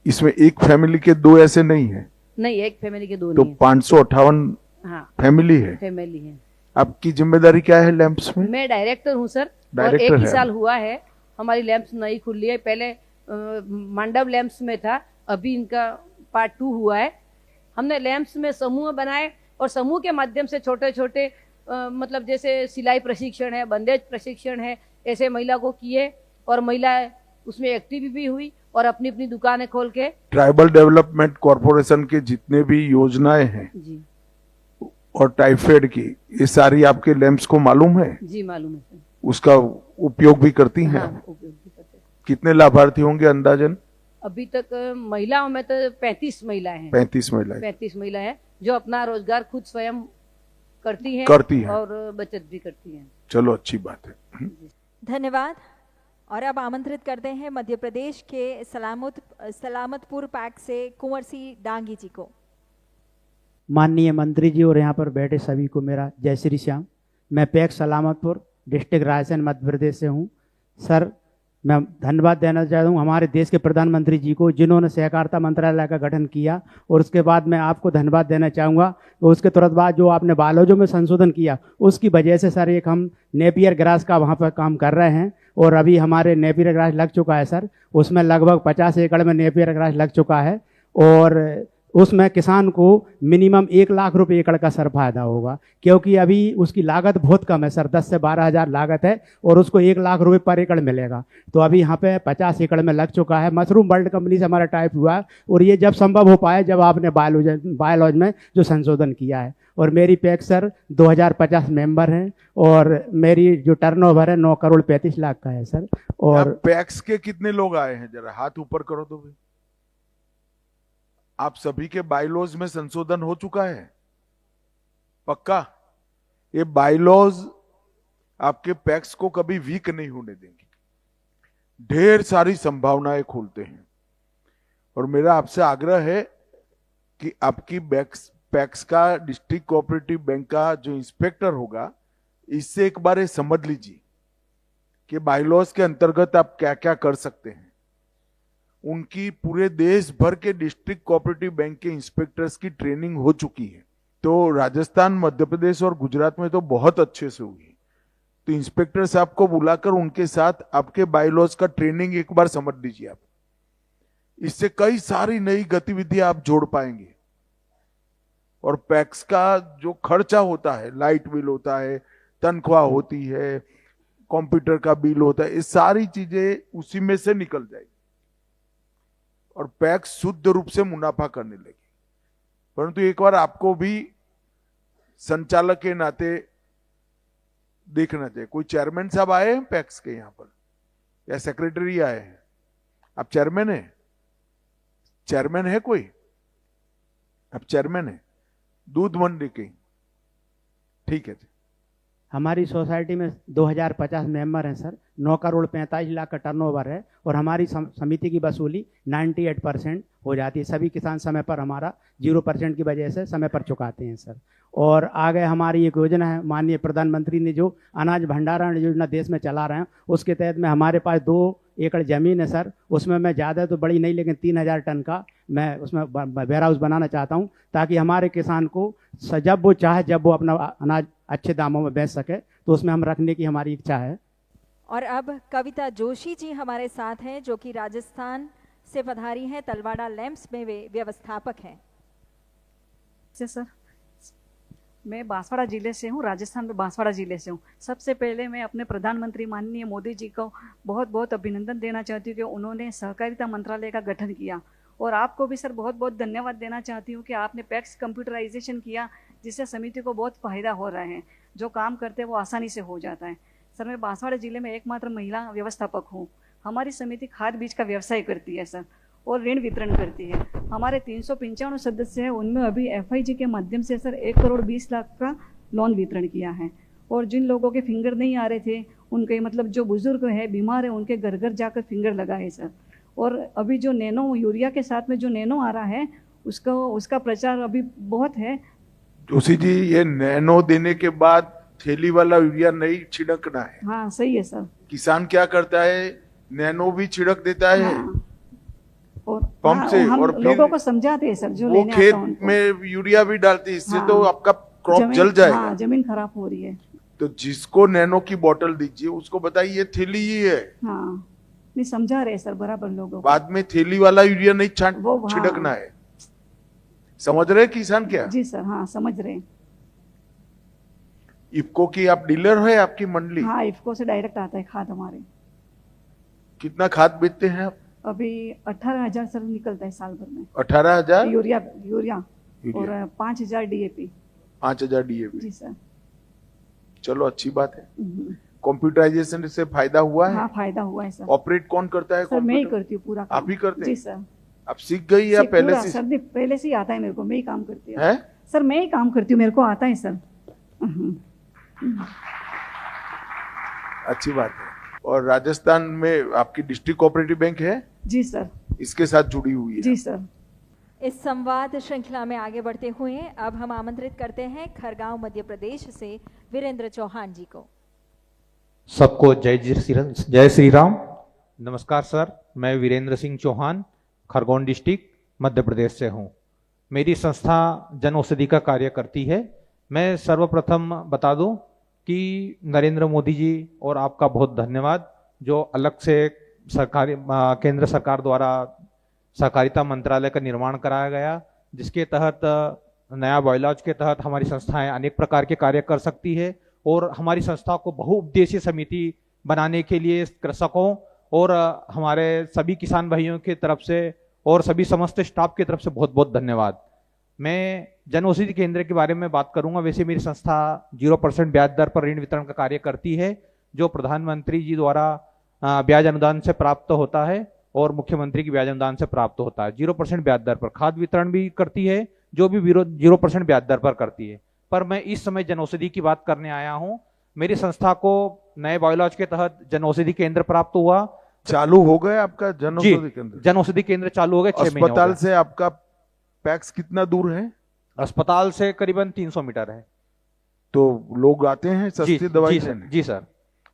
[SPEAKER 2] इसमें एक फैमिली के दो ऐसे नहीं है?
[SPEAKER 8] नहीं, एक फैमिली के दो
[SPEAKER 2] तो
[SPEAKER 8] नहीं है।
[SPEAKER 2] 558
[SPEAKER 8] हाँ,
[SPEAKER 2] फैमिली है।
[SPEAKER 8] फैमिली है।
[SPEAKER 2] आपकी जिम्मेदारी क्या है लैंप्स में?
[SPEAKER 8] मैं डायरेक्टर हूँ सर, और
[SPEAKER 2] डायरेक्टर
[SPEAKER 8] एक ही
[SPEAKER 2] है।
[SPEAKER 8] साल हुआ है हमारी लैंप्स नई खुली है। पहले मंडप लैंप्स में था, अभी इनका पार्ट 2 हुआ है। हमने लैंप्स में समूह बनाए और समूह के माध्यम से छोटे छोटे मतलब जैसे सिलाई प्रशिक्षण है, बंदेज प्रशिक्षण है, ऐसे महिला को किए और महिला उसमें एक्टिव भी हुई और अपनी अपनी दुकानें खोल के।
[SPEAKER 2] ट्राइबल डेवलपमेंट कॉर्पोरेशन के जितने भी योजनाएं हैं
[SPEAKER 8] जी
[SPEAKER 2] और टाइफाइड की, ये सारी आपके लैंप्स को मालूम है?
[SPEAKER 8] जी मालूम है सर।
[SPEAKER 2] उसका उपयोग भी करती हैं?
[SPEAKER 8] हाँ, उपयोग भी करते हैं।
[SPEAKER 2] कितने लाभार्थी होंगे अंदाजन?
[SPEAKER 8] अभी तक महिलाओं में तो 35 महिलाएं हैं।
[SPEAKER 2] 35 महिलाएं
[SPEAKER 8] 35 महिला है जो अपना रोजगार खुद स्वयं करती हैं और बचत भी करती हैं।
[SPEAKER 2] चलो, अच्छी बात है।
[SPEAKER 3] धन्यवाद। और अब आमंत्रित करते हैं मध्य प्रदेश के सलामतपुर पैक से कुंवर सिंह डांगी जी को।
[SPEAKER 9] माननीय मंत्री जी और यहाँ पर बैठे सभी को मेरा जय श्री श्याम। मैं पैक सलामतपुर डिस्ट्रिक्ट रायसेन मध्य प्रदेश से हूँ। सर, मैं धन्यवाद देना चाहता हूँ हमारे देश के प्रधानमंत्री जी को, जिन्होंने सहकारिता मंत्रालय का गठन किया। और उसके बाद मैं आपको धन्यवाद देना चाहूँगा। उसके तुरंत बाद जो आपने बालोजों में संशोधन किया, उसकी वजह से सर एक हम नेपियर ग्रास का वहाँ पर काम कर रहे हैं और अभी हमारे नेपियर ग्रास लग चुका है सर। उसमें लगभग 50 एकड़ में नेपियर ग्रास लग चुका है और उसमें किसान को मिनिमम 1 लाख रुपए एकड़ का सर फायदा होगा, क्योंकि अभी उसकी लागत बहुत कम है सर, 10 से 12 हज़ार लागत है और उसको 1 लाख रुपए पर एकड़ मिलेगा। तो अभी यहाँ पे 50 एकड़ में लग चुका है। मशरूम वर्ल्ड कंपनी से हमारा टाइप हुआ है और ये जब संभव हो पाए जब आपने बायोलॉज में जो संशोधन किया है। और मेरी पैक सर 2050 मेंबर हैं और मेरी जो टर्नओवर है 9 करोड़ 35 लाख का है सर। और
[SPEAKER 2] पैक्स के कितने लोग आए हैं, जरा हाथ ऊपर करो तो भाई। आप सभी के बायलॉज में संशोधन हो चुका है पक्का? ये बायलॉज आपके पैक्स को कभी वीक नहीं होने देंगे, ढेर सारी संभावनाएं खोलते हैं। और मेरा आपसे आग्रह है कि आपकी पैक्स का डिस्ट्रिक्ट कोऑपरेटिव बैंक का जो इंस्पेक्टर होगा, इससे एक बार ये समझ लीजिए कि बायलॉज के अंतर्गत आप क्या क्या कर सकते हैं। उनकी पूरे देश भर के डिस्ट्रिक्ट कोऑपरेटिव बैंक के इंस्पेक्टर्स की ट्रेनिंग हो चुकी है। तो राजस्थान, मध्य प्रदेश और गुजरात में तो बहुत अच्छे से हुई। तो इंस्पेक्टर साहब को बुलाकर उनके साथ आपके बायलॉज का ट्रेनिंग एक बार समझ लीजिए आप। इससे कई सारी नई गतिविधियां आप जोड़ पाएंगे। और पैक्स का जो खर्चा होता है, लाइट बिल होता है, तनख्वाह होती है, कंप्यूटर का बिल होता है, ये सारी चीजें उसी में से निकल जाएगी और पैक्स शुद्ध रूप से मुनाफा करने लगी। परंतु एक बार आपको भी संचालक के नाते देखना चाहिए। कोई चेयरमैन साहब आए हैं पैक्स के यहाँ पर या सेक्रेटरी आए हैं? आप चेयरमैन है? चेयरमैन है कोई? आप चेयरमैन है दूध मंडी के? ठीक है।
[SPEAKER 9] हमारी सोसाइटी में 2050 मेंबर हैं सर, 9 करोड़ 45 लाख का टर्नओवर है और हमारी समिति की वसूली 98% हो जाती है। सभी किसान समय पर हमारा 0% की वजह से समय पर चुकाते हैं सर। और आगे हमारी एक योजना है, माननीय प्रधानमंत्री ने जो अनाज भंडारण योजना देश में चला रहे हैं, उसके तहत में हमारे पास 2 एकड़ ज़मीन है सर। उसमें मैं ज़्यादा तो बड़ी नहीं, लेकिन 3000 टन का मैं उसमें वेयर हाउस बनाना चाहता हूँ, ताकि हमारे किसान को जब वो चाहे जब वो अपना अनाज अच्छे दामों में बेच सके, तो उसमें हम रखने की हमारी इच्छा है।
[SPEAKER 3] और अब कविता जोशी जी हमारे साथ हैं, जो कि राजस्थान से पधारी हैं। तलवाड़ा लैंप्स में वे व्यवस्थापक हैं।
[SPEAKER 6] सर, मैं बांसवाड़ा जिले से हूँ, राजस्थान में बांसवाड़ा जिले से हूँ। सबसे पहले मैं अपने प्रधानमंत्री माननीय मोदी जी को बहुत बहुत अभिनंदन देना चाहती हूँ कि उन्होंने सहकारिता मंत्रालय का गठन किया। और आपको भी सर बहुत बहुत धन्यवाद देना चाहती हूँ कि आपने पैक्स कंप्यूटराइजेशन किया, जिससे समिति को बहुत फायदा हो रहा है। जो काम करते हैं वो आसानी से हो जाता है। सर, मैं बांसवाड़ा जिले में एकमात्र महिला व्यवस्थापक हूँ। हमारी समिति खाद बीज का व्यवसाय करती है सर, और ऋण वितरण करती है। हमारे 395 सदस्य हैं, उनमें अभी FIG के माध्यम से सर 1 करोड़ 20 लाख का लोन वितरण किया है। और जिन लोगों के फिंगर नहीं आ रहे थे, उनके मतलब जो बुजुर्ग है, बीमार है, उनके घर घर जाकर फिंगर लगाए सर। और अभी जो नैनो यूरिया के साथ में जो नैनो आ रहा है, उसका प्रचार अभी बहुत है।
[SPEAKER 2] जोशी जी, ये नैनो देने के बाद थैली वाला यूरिया नहीं छिड़कना है।
[SPEAKER 6] हाँ, सही है सर।
[SPEAKER 2] किसान क्या करता है, नैनो भी छिड़क देता है।
[SPEAKER 6] हाँ। और
[SPEAKER 2] पंप से,
[SPEAKER 6] हम
[SPEAKER 2] और फिर
[SPEAKER 6] लोगों को समझाते हैं सर, जो
[SPEAKER 2] वो
[SPEAKER 6] लेने
[SPEAKER 2] खेत
[SPEAKER 6] आता है
[SPEAKER 2] में यूरिया भी डालती है। इससे
[SPEAKER 6] हाँ,
[SPEAKER 2] तो आपका क्रॉप जल जाएगा।
[SPEAKER 6] हाँ, जमीन खराब हो रही है।
[SPEAKER 2] तो जिसको नैनो की बोतल दीजिए, उसको बताइए ये थैली ही है।
[SPEAKER 6] हाँ, नहीं समझा रहे सर बराबर लोगों को।
[SPEAKER 2] बाद में थैली वाला यूरिया नहीं
[SPEAKER 6] हाँ।
[SPEAKER 2] छिड़कना है। समझ रहे किसान क्या?
[SPEAKER 6] जी सर, हाँ समझ रहे।
[SPEAKER 2] इफको की आप डीलर है, आपकी मंडली?
[SPEAKER 6] हाँ, इफको से डायरेक्ट आता है खाद हमारे।
[SPEAKER 2] कितना खाद बेचते हैं आप?
[SPEAKER 6] अभी 18,000 सर निकलता है साल भर में।
[SPEAKER 2] 18,000
[SPEAKER 6] यूरिया और 5,000 DAP।
[SPEAKER 2] 5,000 DAP।
[SPEAKER 6] जी सर।
[SPEAKER 2] चलो, अच्छी बात है। कंप्यूटराइजेशन से फायदा हुआ है?
[SPEAKER 6] हाँ, फायदा हुआ है सर।
[SPEAKER 2] ऑपरेट कौन करता है?
[SPEAKER 6] सर, मैं ही करती हूँ पूरा काम।
[SPEAKER 2] आप ही करते हैं?
[SPEAKER 6] जी सर।
[SPEAKER 2] आप सीख गई या पहले से?
[SPEAKER 6] सर, पहले से ही आता है मेरे को, मैं ही काम करती हूँ।
[SPEAKER 2] है
[SPEAKER 6] सर, मैं ही काम करती हूँ, मेरे को आता है सर।
[SPEAKER 2] अच्छी बात है। और राजस्थान में आपकी डिस्ट्रिक्ट कोऑपरेटिव बैंक है?
[SPEAKER 6] जी सर।
[SPEAKER 2] इसके साथ जुड़ी हुई है?
[SPEAKER 6] जी सर।
[SPEAKER 3] इस संवाद श्रृंखला में आगे बढ़ते हुए अब हम आमंत्रित करते हैं खरगांव मध्य प्रदेश से वीरेंद्र चौहान जी को।
[SPEAKER 10] सबको जय श्री राम। नमस्कार सर, मैं वीरेंद्र सिंह चौहान खरगोन डिस्ट्रिक्ट मध्य प्रदेश से हूँ। मेरी संस्था जन औषधि का कार्य करती है। मैं सर्वप्रथम बता दूं कि नरेंद्र मोदी जी और आपका बहुत धन्यवाद, जो अलग से सरकारी केंद्र सरकार द्वारा सहकारिता मंत्रालय का निर्माण कराया गया, जिसके तहत नया बायोलॉज के तहत हमारी संस्थाएं अनेक प्रकार के कार्य कर सकती है और हमारी संस्था को बहुउद्देशीय समिति बनाने के लिए कृषकों और हमारे सभी किसान भाइयों की तरफ से और सभी समस्त स्टाफ की तरफ से बहुत बहुत धन्यवाद। मैं जन औषधि केंद्र के बारे में बात करूंगा। वैसे मेरी संस्था 0% ब्याज दर पर ऋण वितरण का कार्य करती है, जो प्रधानमंत्री जी द्वारा ब्याज अनुदान से प्राप्त होता है और मुख्यमंत्री की ब्याज अनुदान से प्राप्त होता है। 0% ब्याज दर पर खाद वितरण भी करती है, जो भी 0% ब्याज दर पर करती है। पर मैं इस समय जन औषधि की बात करने आया हूँ। मेरी संस्था को नए बायोलॉज के तहत जन औषधि केंद्र प्राप्त हुआ।
[SPEAKER 2] चालू हो गए आपका जन औषधि केंद्र?
[SPEAKER 10] जन औषधि केंद्र चालू हो गए। 6 महीने
[SPEAKER 2] अस्पताल से आपका पैक्स कितना दूर है?
[SPEAKER 10] अस्पताल से करीबन 300 मीटर है।
[SPEAKER 2] तो लोग आते हैं सस्ती दवाई लेने?
[SPEAKER 10] जी सर।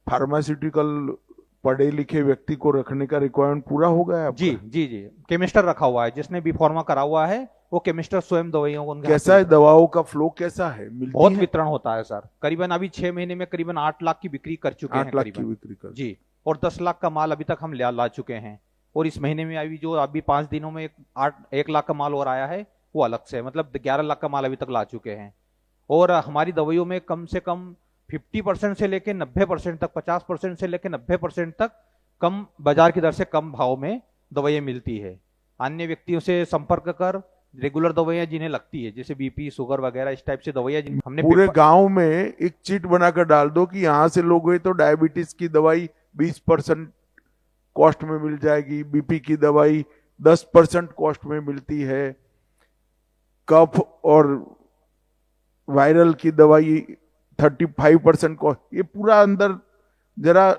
[SPEAKER 2] फार्मास्यूटिकल पढ़े लिखे व्यक्ति को रखने का रिक्वायरमेंट पूरा हो गया है आपका?
[SPEAKER 10] जी। केमिस्टर रखा हुआ है, जिसने बी फार्मा करा हुआ है वो केमिस्टर स्वयं दवाइयों को।
[SPEAKER 2] कैसा है दवाओं का फ्लो, कैसा है?
[SPEAKER 10] बहुत वितरण होता है सर। करीबन अभी 6 महीने में करीबन 8 लाख की बिक्री कर चुके हैं।
[SPEAKER 2] 8 लाख की बिक्री कर
[SPEAKER 10] जी। और 10 लाख का माल अभी तक हम ला चुके हैं। और इस महीने में अभी 5 दिनों में 1 लाख का माल और आया है, वो अलग से, मतलब 11 लाख का माल अभी तक ला चुके हैं। और हमारी दवाइयों में कम से कम 50% से लेकर 90% तक, 50% से लेकर 90% तक कम बाजार की दर से कम भाव में दवाइयाँ मिलती है। अन्य व्यक्तियों से संपर्क कर रेगुलर दवाइयाँ जिन्हें लगती है, जैसे बीपी शुगर वगैरह इस टाइप से दवाइयाँ हमने
[SPEAKER 2] पूरे गांव में एक चिट बनाकर डाल दो कि यहाँ से लोग गए तो डायबिटीज की दवाई 20% कॉस्ट में मिल जाएगी, बीपी की दवाई 10% कॉस्ट में मिलती है, कफ और वायरल की दवाई 35% कॉस्ट। ये पूरा अंदर जरा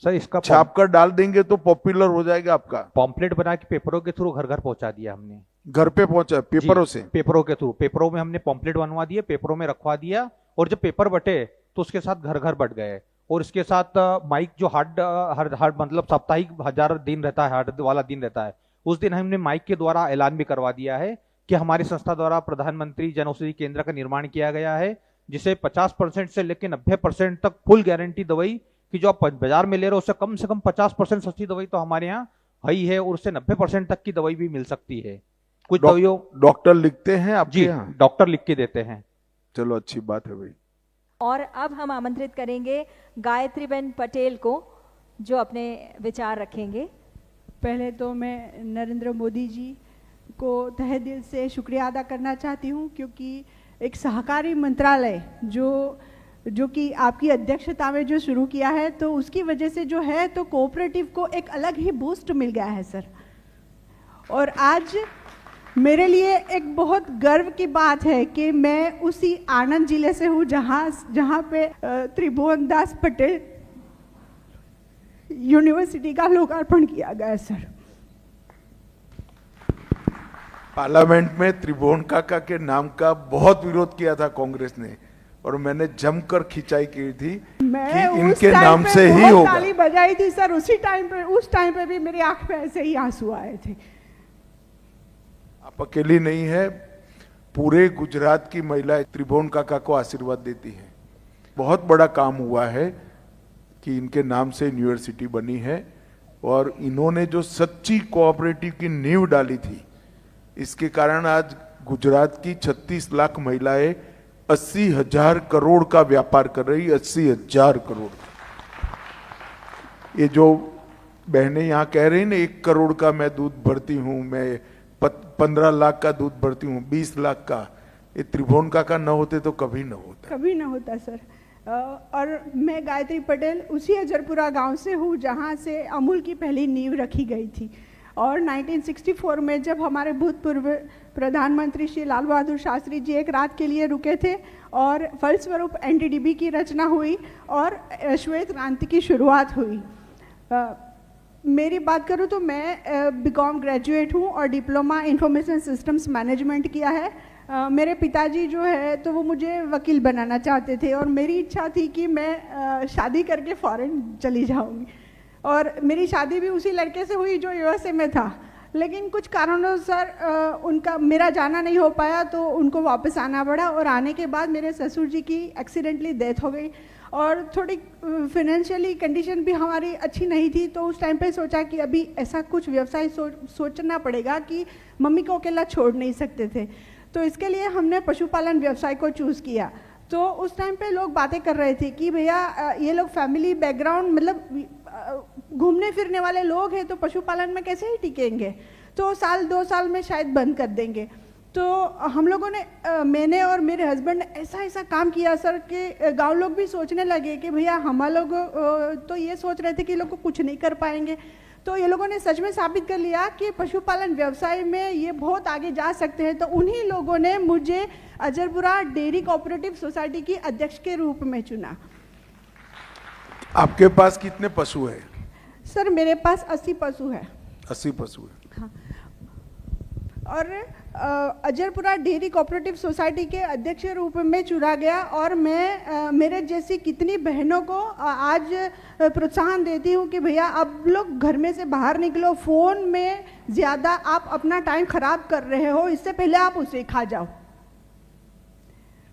[SPEAKER 10] सर इसका
[SPEAKER 2] छाप कर डाल देंगे तो पॉपुलर हो जाएगा आपका।
[SPEAKER 10] पॉम्पलेट बना के पेपरों के थ्रू घर घर पहुंचा दिया हमने।
[SPEAKER 2] घर पे पहुंचा पेपरों से?
[SPEAKER 10] पेपरों के थ्रू, पेपरों में हमने पॉम्पलेट बनवा दिए, पेपरों में रखवा दिया। और जब पेपर बटे तो उसके साथ घर घर बट गए। और इसके साथ माइक जो हर मतलब साप्ताहिक 1000 दिन रहता है, हार्ड वाला दिन रहता है, उस दिन हमने माइक के द्वारा ऐलान भी करवा दिया है कि हमारी संस्था द्वारा प्रधानमंत्री जन औषधि केंद्र का निर्माण किया गया है, जिसे 50% से लेकर 90% तक फुल गारंटी दवाई कि जो आप बाजार में ले रहे हो उससे कम 50% सस्ती दवाई तो हमारे यहाँ है ही है, और उससे 90% तक की दवाई भी मिल सकती है। कुछ दवाइयों
[SPEAKER 2] डॉक्टर लिखते हैं आपके यहाँ?
[SPEAKER 10] डॉक्टर लिख के देते हैं।
[SPEAKER 2] चलो अच्छी बात है भाई।
[SPEAKER 3] और अब हम आमंत्रित करेंगे गायत्रीबेन पटेल को, जो अपने विचार रखेंगे।
[SPEAKER 11] पहले तो मैं नरेंद्र मोदी जी को तहे दिल से शुक्रिया अदा करना चाहती हूँ, क्योंकि एक सहकारी मंत्रालय जो कि आपकी अध्यक्षता में जो शुरू किया है, तो उसकी वजह से जो है तो कोऑपरेटिव को एक अलग ही बूस्ट मिल गया है सर। और आज मेरे लिए एक बहुत गर्व की बात है कि मैं उसी आनंद जिले से हूँ जहाँ पे त्रिभुवन दास पटेल यूनिवर्सिटी का लोकार्पण किया गया सर।
[SPEAKER 2] पार्लियामेंट में त्रिभुवन काका के नाम का बहुत विरोध किया था कांग्रेस ने, और मैंने जमकर खिंचाई की थी कि इनके नाम से ही होगा।
[SPEAKER 11] ताली बजाई थी सर उस टाइम पे भी मेरी आंख में ऐसे ही आंसू आए थे।
[SPEAKER 2] आप अकेली नहीं है, पूरे गुजरात की महिलाएं त्रिभुवन काका को आशीर्वाद देती हैं। बहुत बड़ा काम हुआ है कि इनके नाम से यूनिवर्सिटी बनी है, और इन्होंने जो सच्ची कोऑपरेटिव की नींव डाली थी, इसके कारण आज गुजरात की 36 लाख महिलाएं 80,000 करोड़ का व्यापार कर रही। 80,000 करोड़। ये जो बहनें यहाँ कह रही ना 1 करोड़ का मैं दूध भरती हूँ, मैं 15 लाख का दूध भरती हूँ, 20 लाख का, ये त्रिभुवन काका न होते तो कभी न होता
[SPEAKER 11] सर। और मैं गायत्री पटेल उसी अजरपुरा गांव से हूँ जहाँ से अमूल की पहली नींव रखी गई थी। और 1964 में जब हमारे भूतपूर्व प्रधानमंत्री श्री लाल बहादुर शास्त्री जी एक रात के लिए रुके थे, और फलस्वरूप एनडीडीबी की रचना हुई और श्वेत क्रांति की शुरुआत हुई। मेरी बात करूँ तो मैं बीकॉम ग्रेजुएट हूँ और डिप्लोमा इंफॉर्मेशन सिस्टम्स मैनेजमेंट किया है। मेरे पिताजी जो है तो वो मुझे वकील बनाना चाहते थे, और मेरी इच्छा थी कि मैं शादी करके फॉरेन चली जाऊँगी। और मेरी शादी भी उसी लड़के से हुई जो यूएसए में था, लेकिन कुछ कारणों सर उनका मेरा जाना नहीं हो पाया, तो उनको वापस आना पड़ा। और आने के बाद मेरे ससुर जी की एक्सीडेंटली डेथ हो गई और थोड़ी फाइनेंशियली कंडीशन भी हमारी अच्छी नहीं थी। तो उस टाइम पे सोचा कि अभी ऐसा कुछ व्यवसाय सोचना पड़ेगा कि मम्मी को अकेला छोड़ नहीं सकते थे। तो इसके लिए हमने पशुपालन व्यवसाय को चूज़ किया। तो उस टाइम पे लोग बातें कर रहे थे कि भैया ये लोग फैमिली बैकग्राउंड मतलब घूमने फिरने वाले लोग हैं, तो पशुपालन में कैसे ही टिकेंगे, तो साल 2 साल में शायद बंद कर देंगे। तो हम लोगों ने मैंने और मेरे हस्बैंड ने ऐसा काम किया सर कि गांव लोग भी सोचने लगे कि भैया हम लोग तो ये सोच रहे थे कि लोग कुछ नहीं कर पाएंगे, तो ये लोगों ने सच में साबित कर लिया कि पशुपालन व्यवसाय में ये बहुत आगे जा सकते हैं। तो उन्हीं लोगों ने मुझे अजरपुरा डेयरी कोऑपरेटिव सोसाइटी की अध्यक्ष के रूप में चुना।
[SPEAKER 2] आपके पास कितने पशु है?
[SPEAKER 11] सर मेरे पास 80 पशु है।
[SPEAKER 2] 80 पशु है।
[SPEAKER 11] हाँ। और अजरपुरा डेयरी कोऑपरेटिव सोसाइटी के अध्यक्ष रूप में चुना गया। और मैं मेरे जैसी कितनी बहनों को आज प्रोत्साहन देती हूँ कि भैया आप लोग घर में से बाहर निकलो, फ़ोन में ज़्यादा आप अपना टाइम ख़राब कर रहे हो, इससे पहले आप उसे खा जाओ।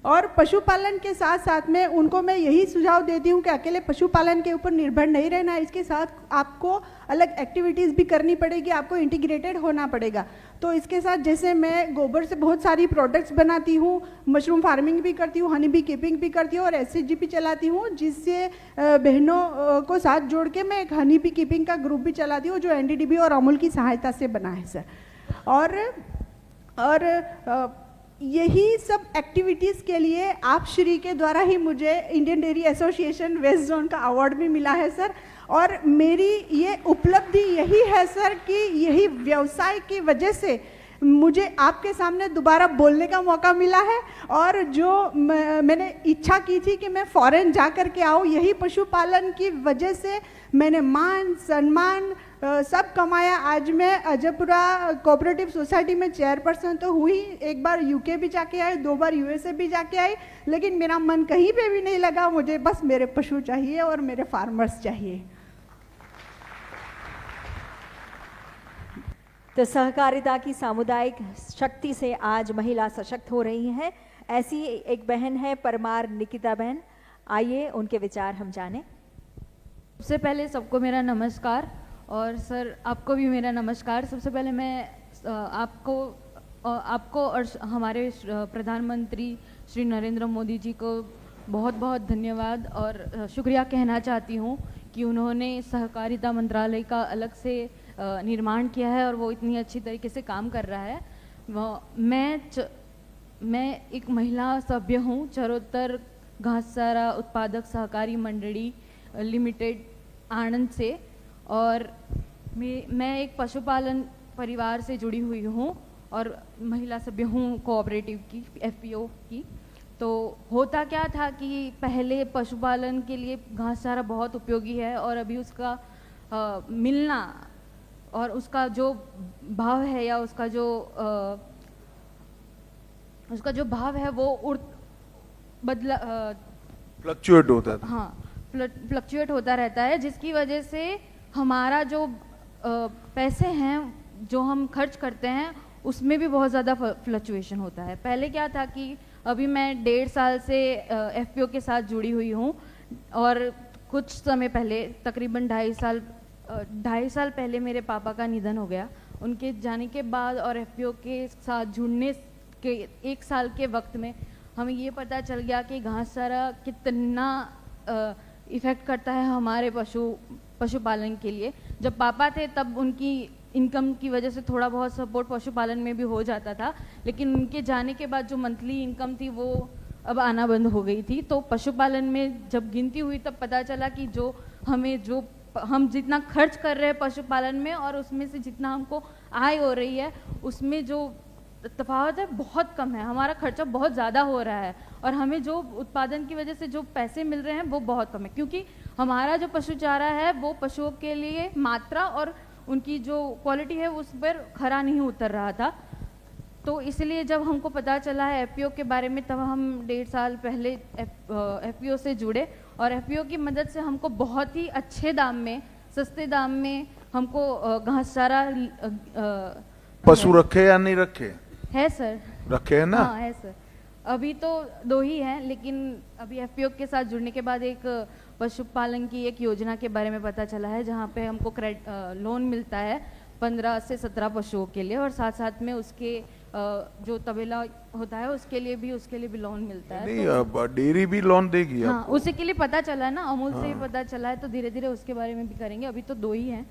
[SPEAKER 11] और पशुपालन के साथ साथ में उनको मैं यही सुझाव देती हूँ कि अकेले पशुपालन के ऊपर निर्भर नहीं रहना, इसके साथ आपको अलग एक्टिविटीज़ भी करनी पड़ेगी, आपको इंटीग्रेटेड होना पड़ेगा। तो इसके साथ जैसे मैं गोबर से बहुत सारी प्रोडक्ट्स बनाती हूँ, मशरूम फार्मिंग भी करती हूँ, हनी बी कीपिंग भी करती हूँ और SHG चलाती हूँ, जिससे बहनों को साथ जोड़ के मैं एक हनी बी कीपिंग का ग्रुप भी चलाती हूँ जो NDDB और अमूल की सहायता से बना है सर। और यही सब एक्टिविटीज़ के लिए आप श्री के द्वारा ही मुझे Indian dairy association west zone का अवार्ड भी मिला है सर। और मेरी ये उपलब्धि यही है सर कि यही व्यवसाय की वजह से मुझे आपके सामने दोबारा बोलने का मौका मिला है। और जो मैंने इच्छा की थी कि मैं फॉरेन जा कर के आऊँ, यही पशुपालन की वजह से मैंने मान सम्मान सब कमाया। आज मैं अजरपुरा कोऑपरेटिव सोसाइटी में चेयरपर्सन तो हुई, एक बार UK भी जाके आई, 2 बार USA भी जाके आई, लेकिन मेरा मन कहीं पे भी नहीं लगा। मुझे बस मेरे पशु चाहिए और मेरे फार्मर्स चाहिए।
[SPEAKER 3] तो सहकारिता की सामुदायिक शक्ति से आज महिला सशक्त हो रही हैं। ऐसी एक बहन है परमार निकिता बहन, आइए उनके विचार हम जानें।
[SPEAKER 12] सबसे पहले सबको मेरा नमस्कार और सर आपको भी मेरा नमस्कार। सबसे पहले मैं आपको और हमारे प्रधानमंत्री श्री नरेंद्र मोदी जी को बहुत बहुत धन्यवाद और शुक्रिया कहना चाहती हूँ कि उन्होंने सहकारिता मंत्रालय का अलग से निर्माण किया है और वो इतनी अच्छी तरीके से काम कर रहा है। मैं एक महिला सभ्य हूँ चरोत्तर घासचारा उत्पादक सहकारी मंडली लिमिटेड आणंद से, और मैं एक पशुपालन परिवार से जुड़ी हुई हूँ और महिला सभ्य हूँ कोऑपरेटिव की, FPO की। तो होता क्या था कि पहले पशुपालन के लिए घासचारा बहुत उपयोगी है और अभी उसका मिलना और उसका जो भाव है या उसका जो भाव है वो
[SPEAKER 2] फ्लक्चुएट होता था।
[SPEAKER 12] हाँ, फ्लक्चुएट होता रहता है, जिसकी वजह से हमारा जो पैसे हैं जो हम खर्च करते हैं उसमें भी बहुत ज़्यादा फ्लक्चुएशन होता है। पहले क्या था कि अभी मैं 1.5 साल से FPO के साथ जुड़ी हुई हूँ और कुछ समय पहले तकरीबन 2.5 साल पहले मेरे पापा का निधन हो गया। उनके जाने के बाद और FPO के साथ जुड़ने के 1 साल के वक्त में हमें ये पता चल गया कि घासचारा कितना इफ़ेक्ट करता है हमारे पशुपालन के लिए। जब पापा थे तब उनकी इनकम की वजह से थोड़ा बहुत सपोर्ट पशुपालन में भी हो जाता था, लेकिन उनके जाने के बाद जो मंथली इनकम थी वो अब आना बंद हो गई थी। तो पशुपालन में जब गिनती हुई तब पता चला कि हम जितना खर्च कर रहे हैं पशुपालन में और उसमें से जितना हमको आय हो रही है उसमें जो तफावत है बहुत कम है। हमारा खर्चा बहुत ज़्यादा हो रहा है और हमें जो उत्पादन की वजह से जो पैसे मिल रहे हैं वो बहुत कम है, क्योंकि हमारा जो पशु चारा है वो पशुओं के लिए मात्रा और उनकी जो क्वालिटी है उस पर खरा नहीं उतर रहा था। तो इसलिए जब हमको पता चला है FPO के बारे में तब हम 1.5 साल पहले FPO से जुड़े और FPO की मदद से हमको बहुत ही अच्छे दाम में, सस्ते दाम में हमको घास चारा
[SPEAKER 2] पशु रखे या नहीं रखे?
[SPEAKER 12] है सर।
[SPEAKER 2] रखे हैं ना?
[SPEAKER 12] हाँ है सर। अभी तो 2 ही हैं, लेकिन अभी एफपीओ के साथ जुड़ने के बाद एक पशुपालन की एक योजना के बारे में पता चला है, जहाँ पे हमको लोन मिलता है 15 से 17 पशुओं के लिए, और साथ साथ में उसके जो तबेला होता है उसके लिए भी लोन मिलता है।
[SPEAKER 2] नहीं, अब डेयरी भी लोन देगी?
[SPEAKER 12] हाँ,
[SPEAKER 2] आपको?
[SPEAKER 12] उसी के लिए पता चला है ना, अमूल से ही
[SPEAKER 2] हाँ।
[SPEAKER 12] पता चला है, तो धीरे धीरे उसके बारे में भी करेंगे। अभी तो 2 ही हैं,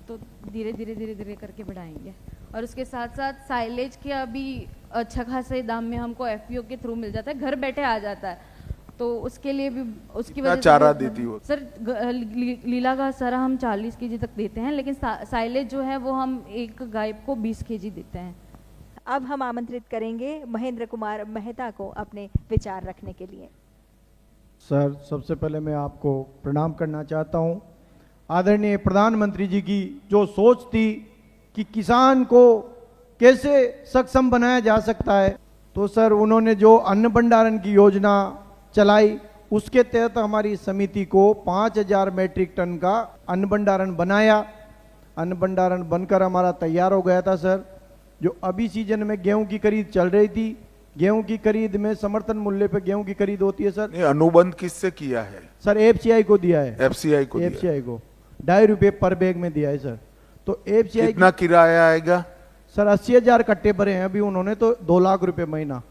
[SPEAKER 12] तो धीरे धीरे करके बढ़ाएंगे। और उसके साथ साथ साइलेज के अभी अच्छा खासे दाम में हमको एफपीओ के थ्रू मिल जाता है, घर बैठे आ जाता है, तो उसके लिए भी उसकी वजह से
[SPEAKER 2] चारा देती हो?
[SPEAKER 12] सर लीला घास सारा हम 40 केजी तक देते हैं, लेकिन साइलेज जो है वो हम एक गाय को 20 केजी देते हैं।
[SPEAKER 3] अब हम आमंत्रित करेंगे महेंद्र कुमार मेहता को अपने विचार रखने के लिए।
[SPEAKER 13] सर, सबसे पहले मैं आपको प्रणाम करना चाहता हूं। आदरणीय प्रधानमंत्री जी की जो सोच थी कि किसान को कैसे सक्षम बनाया जा सकता है, तो सर उन्होंने जो अन्न भंडारण की योजना चलाई, उसके तहत हमारी समिति को 5000 मैट्रिक टन का अन्न भंडारण बनाया। अन्न भंडारण बनकर हमारा तैयार हो गया था सर। जो अभी सीजन में गेहूं की खरीद चल रही थी, गेहूं की खरीद में समर्थन मूल्य पे गेहूं की खरीद होती है सर।
[SPEAKER 2] अनुबंध किससे किया है?
[SPEAKER 13] सर एफसीआई को दिया है।
[SPEAKER 2] एफसीआई को?
[SPEAKER 13] एफसीआई को 2.5 रुपये पर बैग में दिया है सर। तो एफसीआई
[SPEAKER 2] कितना किराया आएगा?
[SPEAKER 13] सर 80,000 कट्टे भरे हैं अभी उन्होंने, तो 2 लाख रुपए महीना।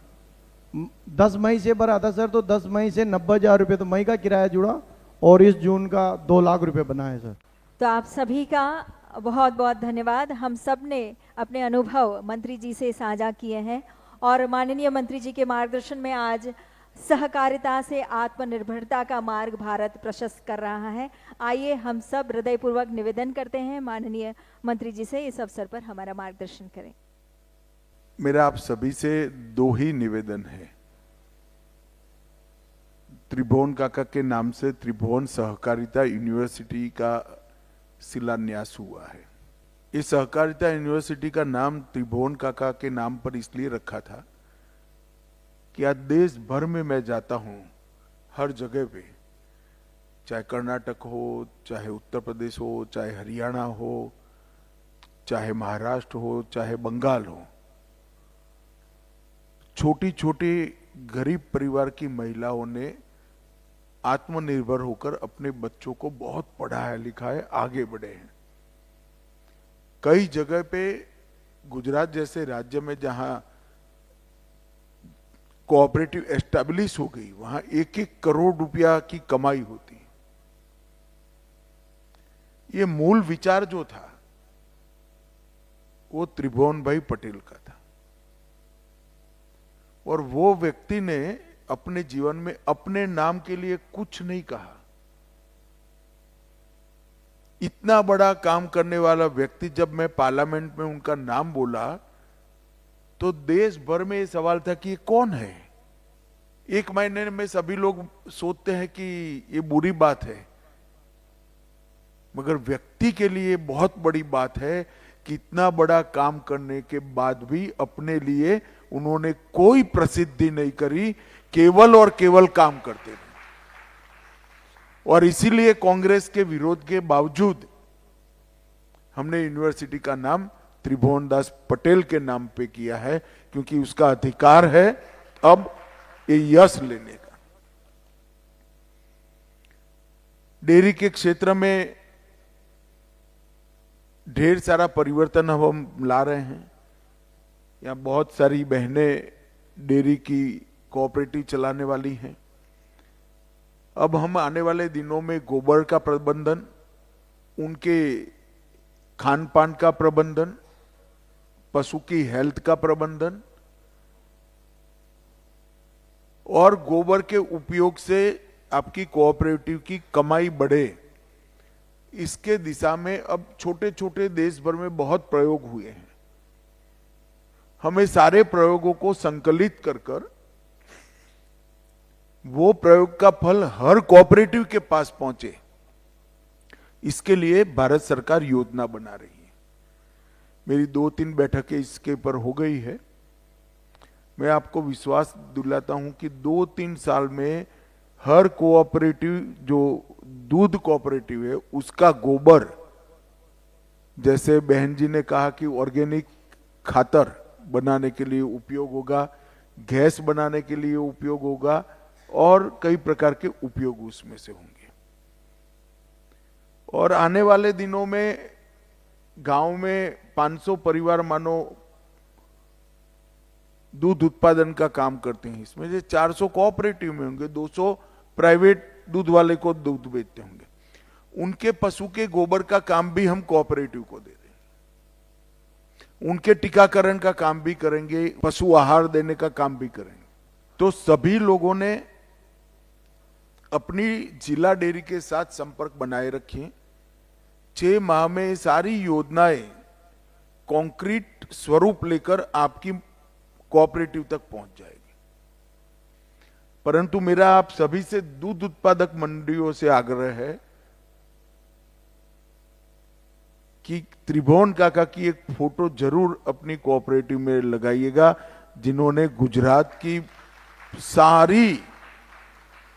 [SPEAKER 13] 10 मई से भरा था सर, तो 10 मई से 90,000 रुपये तो मई का किराया जुड़ा, और इस जून का 2 लाख रुपए बना है सर।
[SPEAKER 3] तो आप सभी का बहुत बहुत धन्यवाद। हम सब ने अपने अनुभव मंत्री जी से साझा किए हैं, और माननीय मंत्री जी के मार्गदर्शन में आज सहकारिता से आत्मनिर्भरता का मार्ग भारत प्रशस्त कर रहा है। आइए हम सब हृदयपूर्वक निवेदन करते हैं माननीय मंत्री जी से इस अवसर पर हमारा मार्गदर्शन करें।
[SPEAKER 2] मेरा आप सभी से 2 ही निवेदन है। त्रिभुवन काका के नाम से त्रिभुवन सहकारिता यूनिवर्सिटी का शिलान्यास हुआ है। इस सहकारिता यूनिवर्सिटी का नाम त्रिभुवन काका के नाम पर इसलिए रखा था कि आज देश भर में मैं जाता हूं, हर जगह पे, चाहे कर्नाटक हो, चाहे उत्तर प्रदेश हो, चाहे हरियाणा हो, चाहे महाराष्ट्र हो, चाहे बंगाल हो, छोटी छोटी गरीब परिवार की महिलाओं ने आत्मनिर्भर होकर अपने बच्चों को बहुत पढ़ाया लिखाया, आगे बढ़े हैं। कई जगह पे गुजरात जैसे राज्य में जहां कोऑपरेटिव एस्टेब्लिश हो गई, वहां 1-1 करोड़ रुपया की कमाई होती है। ये मूल विचार जो था वो त्रिभुवन भाई पटेल का था, और वो व्यक्ति ने अपने जीवन में अपने नाम के लिए कुछ नहीं कहा। इतना बड़ा काम करने वाला व्यक्ति, जब मैं पार्लियामेंट में उनका नाम बोला तो देश भर में ये सवाल था कि ये कौन है। 1 महीने में सभी लोग सोचते हैं कि ये बुरी बात है, मगर व्यक्ति के लिए बहुत बड़ी बात है कि इतना बड़ा काम करने के बाद भी अपने लिए उन्होंने कोई प्रसिद्धि नहीं करी, केवल और केवल काम करते रहे। और इसीलिए कांग्रेस के विरोध के बावजूद हमने यूनिवर्सिटी का नाम त्रिभुवन दास पटेल के नाम पे किया है, क्योंकि उसका अधिकार है अब ये यश लेने का। डेयरी के क्षेत्र में ढेर सारा परिवर्तन अब हम ला रहे हैं। यहाँ बहुत सारी बहनें डेयरी की कोऑपरेटिव चलाने वाली हैं। अब हम आने वाले दिनों में गोबर का प्रबंधन, उनके खान पान का प्रबंधन, पशु की हेल्थ का प्रबंधन और गोबर के उपयोग से आपकी कोऑपरेटिव की कमाई बढ़े, इसके दिशा में अब छोटे छोटे देश भर में बहुत प्रयोग हुए हैं। हमें सारे प्रयोगों को संकलित कर कर वो प्रयोग का फल हर कोऑपरेटिव के पास पहुंचे, इसके लिए भारत सरकार योजना बना रही है। मेरी 2-3 बैठकें इसके ऊपर हो गई है। मैं आपको विश्वास दिलाता हूं कि 2-3 साल में हर कोऑपरेटिव, जो दूध कोऑपरेटिव है, उसका गोबर जैसे बहन जी ने कहा कि ऑर्गेनिक खातर बनाने के लिए उपयोग होगा, गैस बनाने के लिए उपयोग होगा और कई प्रकार के उपयोग उसमें से होंगे। और आने वाले दिनों में गांव में 500 परिवार मानो दूध उत्पादन का काम करते हैं। इसमें से 400 कोऑपरेटिव में होंगे, 200 प्राइवेट दूध वाले को दूध बेचते होंगे। उनके पशु के गोबर का काम भी हम कोऑपरेटिव को दे देंगे, उनके टीकाकरण का काम भी करेंगे, पशु आहार देने का काम भी करेंगे। तो सभी लोगों ने अपनी जिला डेयरी के साथ संपर्क बनाए रखें। 6 माह में सारी योजनाएं कॉन्क्रीट स्वरूप लेकर आपकी कोऑपरेटिव तक पहुंच जाएगी। परंतु मेरा आप सभी से दूध उत्पादक मंडियों से आग्रह है कि त्रिभुवन काका की एक फोटो जरूर अपनी कोऑपरेटिव में लगाइएगा, जिन्होंने गुजरात की सारी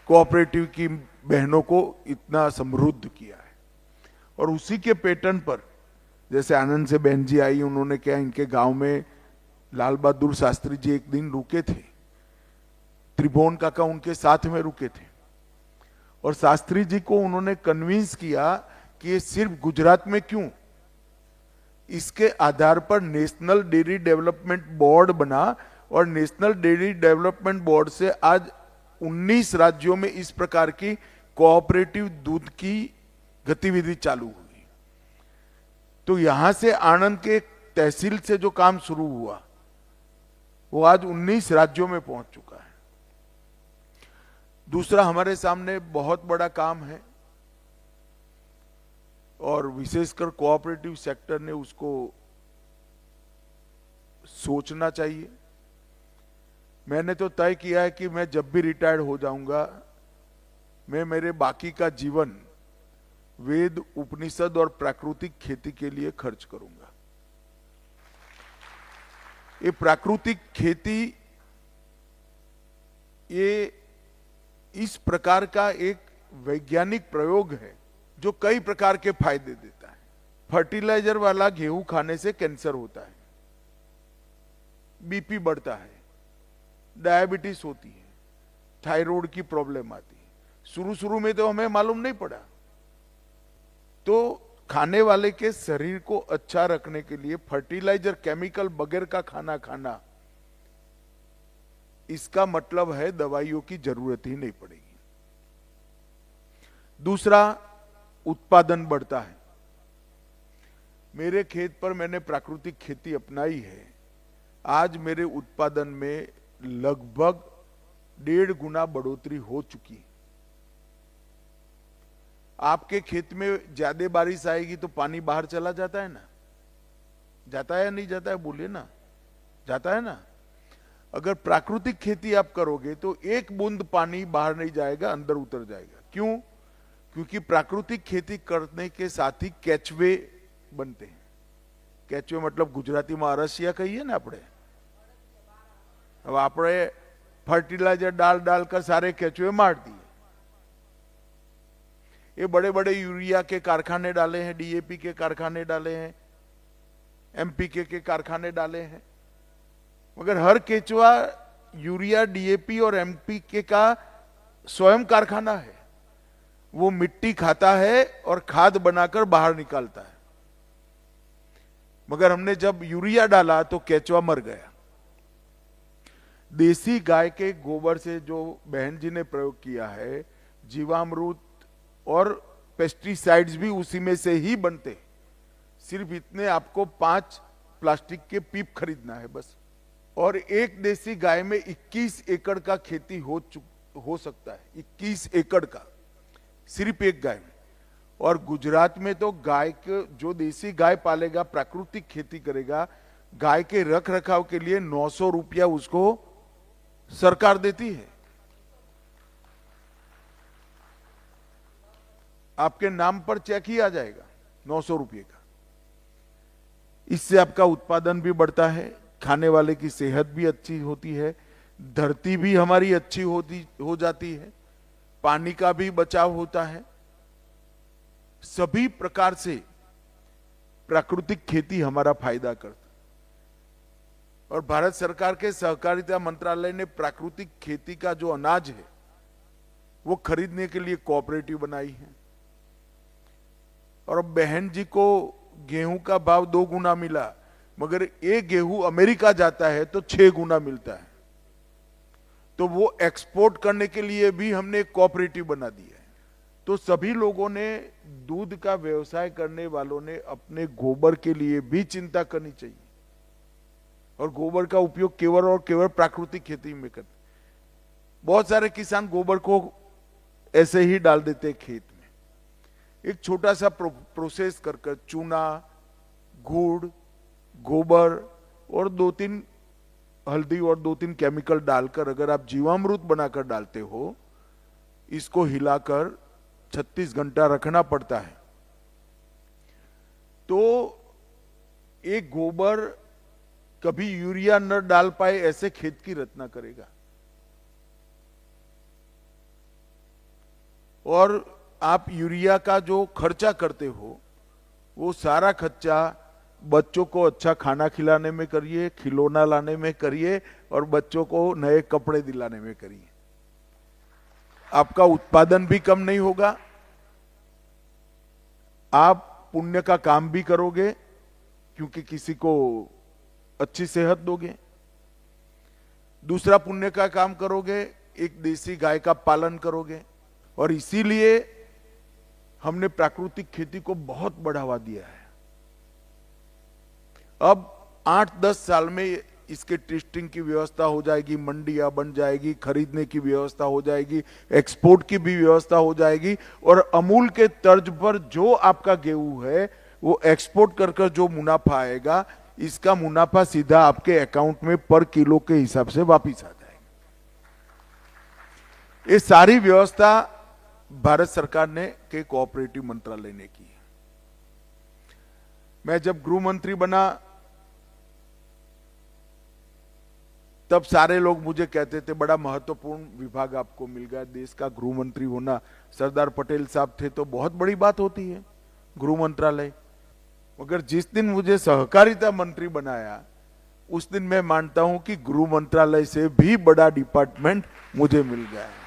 [SPEAKER 2] कोऑपरेटिव की बहनों को इतना समृद्ध किया है। और उसी के पैटर्न पर जैसे आनंद से बहन जी आई, उन्होंने क्या इनके गांव में लाल बहादुर शास्त्री जी एक दिन रुके थे, त्रिभुवन काका उनके साथ में रुके थे और शास्त्री जी को उन्होंने कन्विंस किया कि ये सिर्फ गुजरात में क्यों, इसके आधार पर नेशनल डेयरी डेवलपमेंट बोर्ड बना और नेशनल डेयरी डेवलपमेंट बोर्ड से आज 19 राज्यों में इस प्रकार की कोऑपरेटिव दूध की गतिविधि चालू हुई। तो यहां से आनंद के तहसील से जो काम शुरू हुआ वो आज 19 राज्यों में पहुंच चुका है। दूसरा, हमारे सामने बहुत बड़ा काम है और विशेषकर कोऑपरेटिव सेक्टर ने उसको सोचना चाहिए। मैंने तो तय किया है कि मैं जब भी रिटायर्ड हो जाऊंगा, मैं मेरे बाकी का जीवन वेद, उपनिषद और प्राकृतिक खेती के लिए खर्च करूंगा। ये प्राकृतिक खेती ये इस प्रकार का एक वैज्ञानिक प्रयोग है जो कई प्रकार के फायदे देता है। फर्टिलाइजर वाला गेहूं खाने से कैंसर होता है, बीपी बढ़ता है, डायबिटीज होती है, थायराइड की प्रॉब्लम आती है। शुरू में तो हमें मालूम नहीं पड़ा। तो खाने वाले के शरीर को अच्छा रखने के लिए फर्टिलाइजर, केमिकल बगैर का खाना खाना, इसका मतलब है दवाइयों की जरूरत ही नहीं पड़ेगी। दूसरा, उत्पादन बढ़ता है। मेरे खेत पर मैंने प्राकृतिक खेती अपनाई है। आज मेरे उत्पादन में लगभग 1.5 गुना बढ़ोतरी हो चुकी। आपके खेत में ज्यादा बारिश आएगी तो पानी बाहर चला जाता है ना, जाता है या नहीं जाता है, बोलिए ना, जाता है ना। अगर प्राकृतिक खेती आप करोगे तो 1 बूंद पानी बाहर नहीं जाएगा, अंदर उतर जाएगा। क्यों? क्योंकि प्राकृतिक खेती करने के साथ ही कैचवे बनते हैं। कैचवे मतलब गुजराती में अरसिया कहिए ना આપણે। अब આપણે फर्टिलाइजर डाल कर सारे कैचवे मार दिए। ये बड़े बड़े यूरिया के कारखाने डाले हैं, डीएपी के कारखाने डाले हैं, एमपीके के कारखाने डाले हैं, मगर हर केचुआ यूरिया, डीएपी और एमपीके का स्वयं कारखाना है। वो मिट्टी खाता है और खाद बनाकर बाहर निकालता है। मगर हमने जब यूरिया डाला तो केचुआ मर गया। देसी गाय के गोबर से जो बहन जी ने प्रयोग किया है, जीवामृत और पेस्टिसाइड्स भी उसी में से ही बनते। सिर्फ इतने आपको 5 प्लास्टिक के पीप खरीदना है बस। और एक देसी गाय में 21 एकड़ का खेती हो सकता है। 21 एकड़ का सिर्फ एक गाय में। और गुजरात में तो गाय के, जो देसी गाय पालेगा, प्राकृतिक खेती करेगा, गाय के रख रखाव के लिए 900 रुपया उसको सरकार देती है। आपके नाम पर चेक ही आ जाएगा 900 रुपये का। इससे आपका उत्पादन भी बढ़ता है, खाने वाले की सेहत भी अच्छी होती है, धरती भी हमारी अच्छी हो जाती है, पानी का भी बचाव होता है। सभी प्रकार से प्राकृतिक खेती हमारा फायदा करता। और भारत सरकार के सहकारिता मंत्रालय ने प्राकृतिक खेती का जो अनाज है वो खरीदने के लिए कोऑपरेटिव बनाई है। और अब बहन जी को गेहूं का भाव 2 गुना मिला, मगर एक गेहूं अमेरिका जाता है तो 6 गुना मिलता है। तो वो एक्सपोर्ट करने के लिए भी हमने एक कोऑपरेटिव बना दिया है। तो सभी लोगों ने, दूध का व्यवसाय करने वालों ने अपने गोबर के लिए भी चिंता करनी चाहिए। और गोबर का उपयोग केवल और केवल प्राकृतिक खेती में करते। बहुत सारे किसान गोबर को ऐसे ही डाल देते खेत में। एक छोटा सा प्रोसेस कर चूना, गुड़, गोबर और 2-3 हल्दी और 2-3 केमिकल डालकर अगर आप जीवामृत बनाकर डालते हो, इसको हिलाकर 36 घंटा रखना पड़ता है। तो एक गोबर कभी यूरिया न डाल पाए ऐसे खेत की रचना करेगा। और आप यूरिया का जो खर्चा करते हो वो सारा खर्चा बच्चों को अच्छा खाना खिलाने में करिए, खिलौना लाने में करिए और बच्चों को नए कपड़े दिलाने में करिए। आपका उत्पादन भी कम नहीं होगा, आप पुण्य का काम भी करोगे क्योंकि किसी को अच्छी सेहत दोगे। दूसरा पुण्य का काम करोगे, एक देसी गाय का पालन करोगे। और इसीलिए हमने प्राकृतिक खेती को बहुत बढ़ावा दिया है। अब 8-10 साल में इसके टेस्टिंग की व्यवस्था हो जाएगी, मंडियां बन जाएगी, खरीदने की व्यवस्था हो जाएगी, एक्सपोर्ट की भी व्यवस्था हो जाएगी। और अमूल के तर्ज पर जो आपका गेहूं है वो एक्सपोर्ट कर जो मुनाफा आएगा, इसका मुनाफा सीधा आपके अकाउंट में पर किलो के हिसाब से वापिस आ जाएगा। ये सारी व्यवस्था भारत सरकार ने के कोऑपरेटिव मंत्रालय ने की है। मैं जब गृह मंत्री बना तब सारे लोग मुझे कहते थे बड़ा महत्वपूर्ण विभाग आपको मिल गया, देश का गृह मंत्री होना। सरदार पटेल साहब थे तो बहुत बड़ी बात होती है गृह मंत्रालय। मगर जिस दिन मुझे सहकारिता मंत्री बनाया उस दिन मैं मानता हूं कि गृह मंत्रालय से भी बड़ा डिपार्टमेंट मुझे मिल गया है,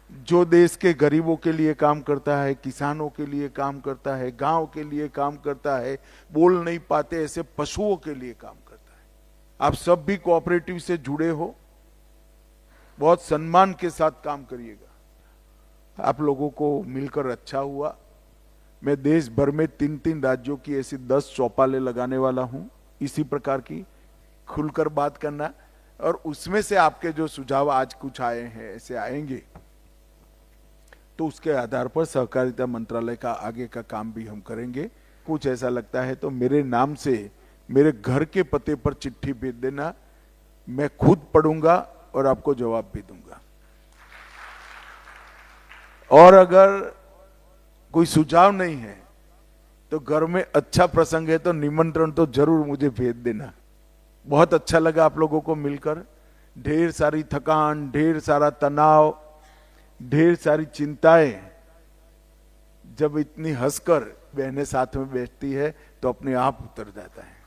[SPEAKER 2] जो देश के गरीबों के लिए काम करता है, किसानों के लिए काम करता है, गांव के लिए काम करता है, बोल नहीं पाते ऐसे पशुओं के लिए काम करता है। आप सब भी कोऑपरेटिव से जुड़े हो, बहुत सम्मान के साथ काम करिएगा। आप लोगों को मिलकर अच्छा हुआ। मैं देश भर में 3-3 राज्यों की ऐसी 10 चौपालें लगाने वाला हूं, इसी प्रकार की खुलकर बात करना। और उसमें से आपके जो सुझाव आज कुछ आए हैं, ऐसे आएंगे, तो उसके आधार पर सहकारिता मंत्रालय का आगे का काम भी हम करेंगे। कुछ ऐसा लगता है तो मेरे नाम से मेरे घर के पते पर चिट्ठी भेज देना, मैं खुद पढ़ूंगा और आपको जवाब भी दूंगा। और अगर कोई सुझाव नहीं है तो घर में अच्छा प्रसंग है तो निमंत्रण तो जरूर मुझे भेज देना। बहुत अच्छा लगा आप लोगों को मिलकर। ढेर सारी थकान, ढेर सारा तनाव, ढेर सारी चिंताएं जब इतनी हंसकर बहनें साथ में बैठती है तो अपने आप उतर जाता है।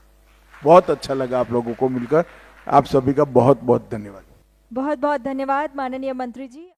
[SPEAKER 2] बहुत अच्छा लगा आप लोगों को मिलकर। आप सभी का बहुत बहुत धन्यवाद।
[SPEAKER 3] बहुत बहुत धन्यवाद माननीय मंत्री जी।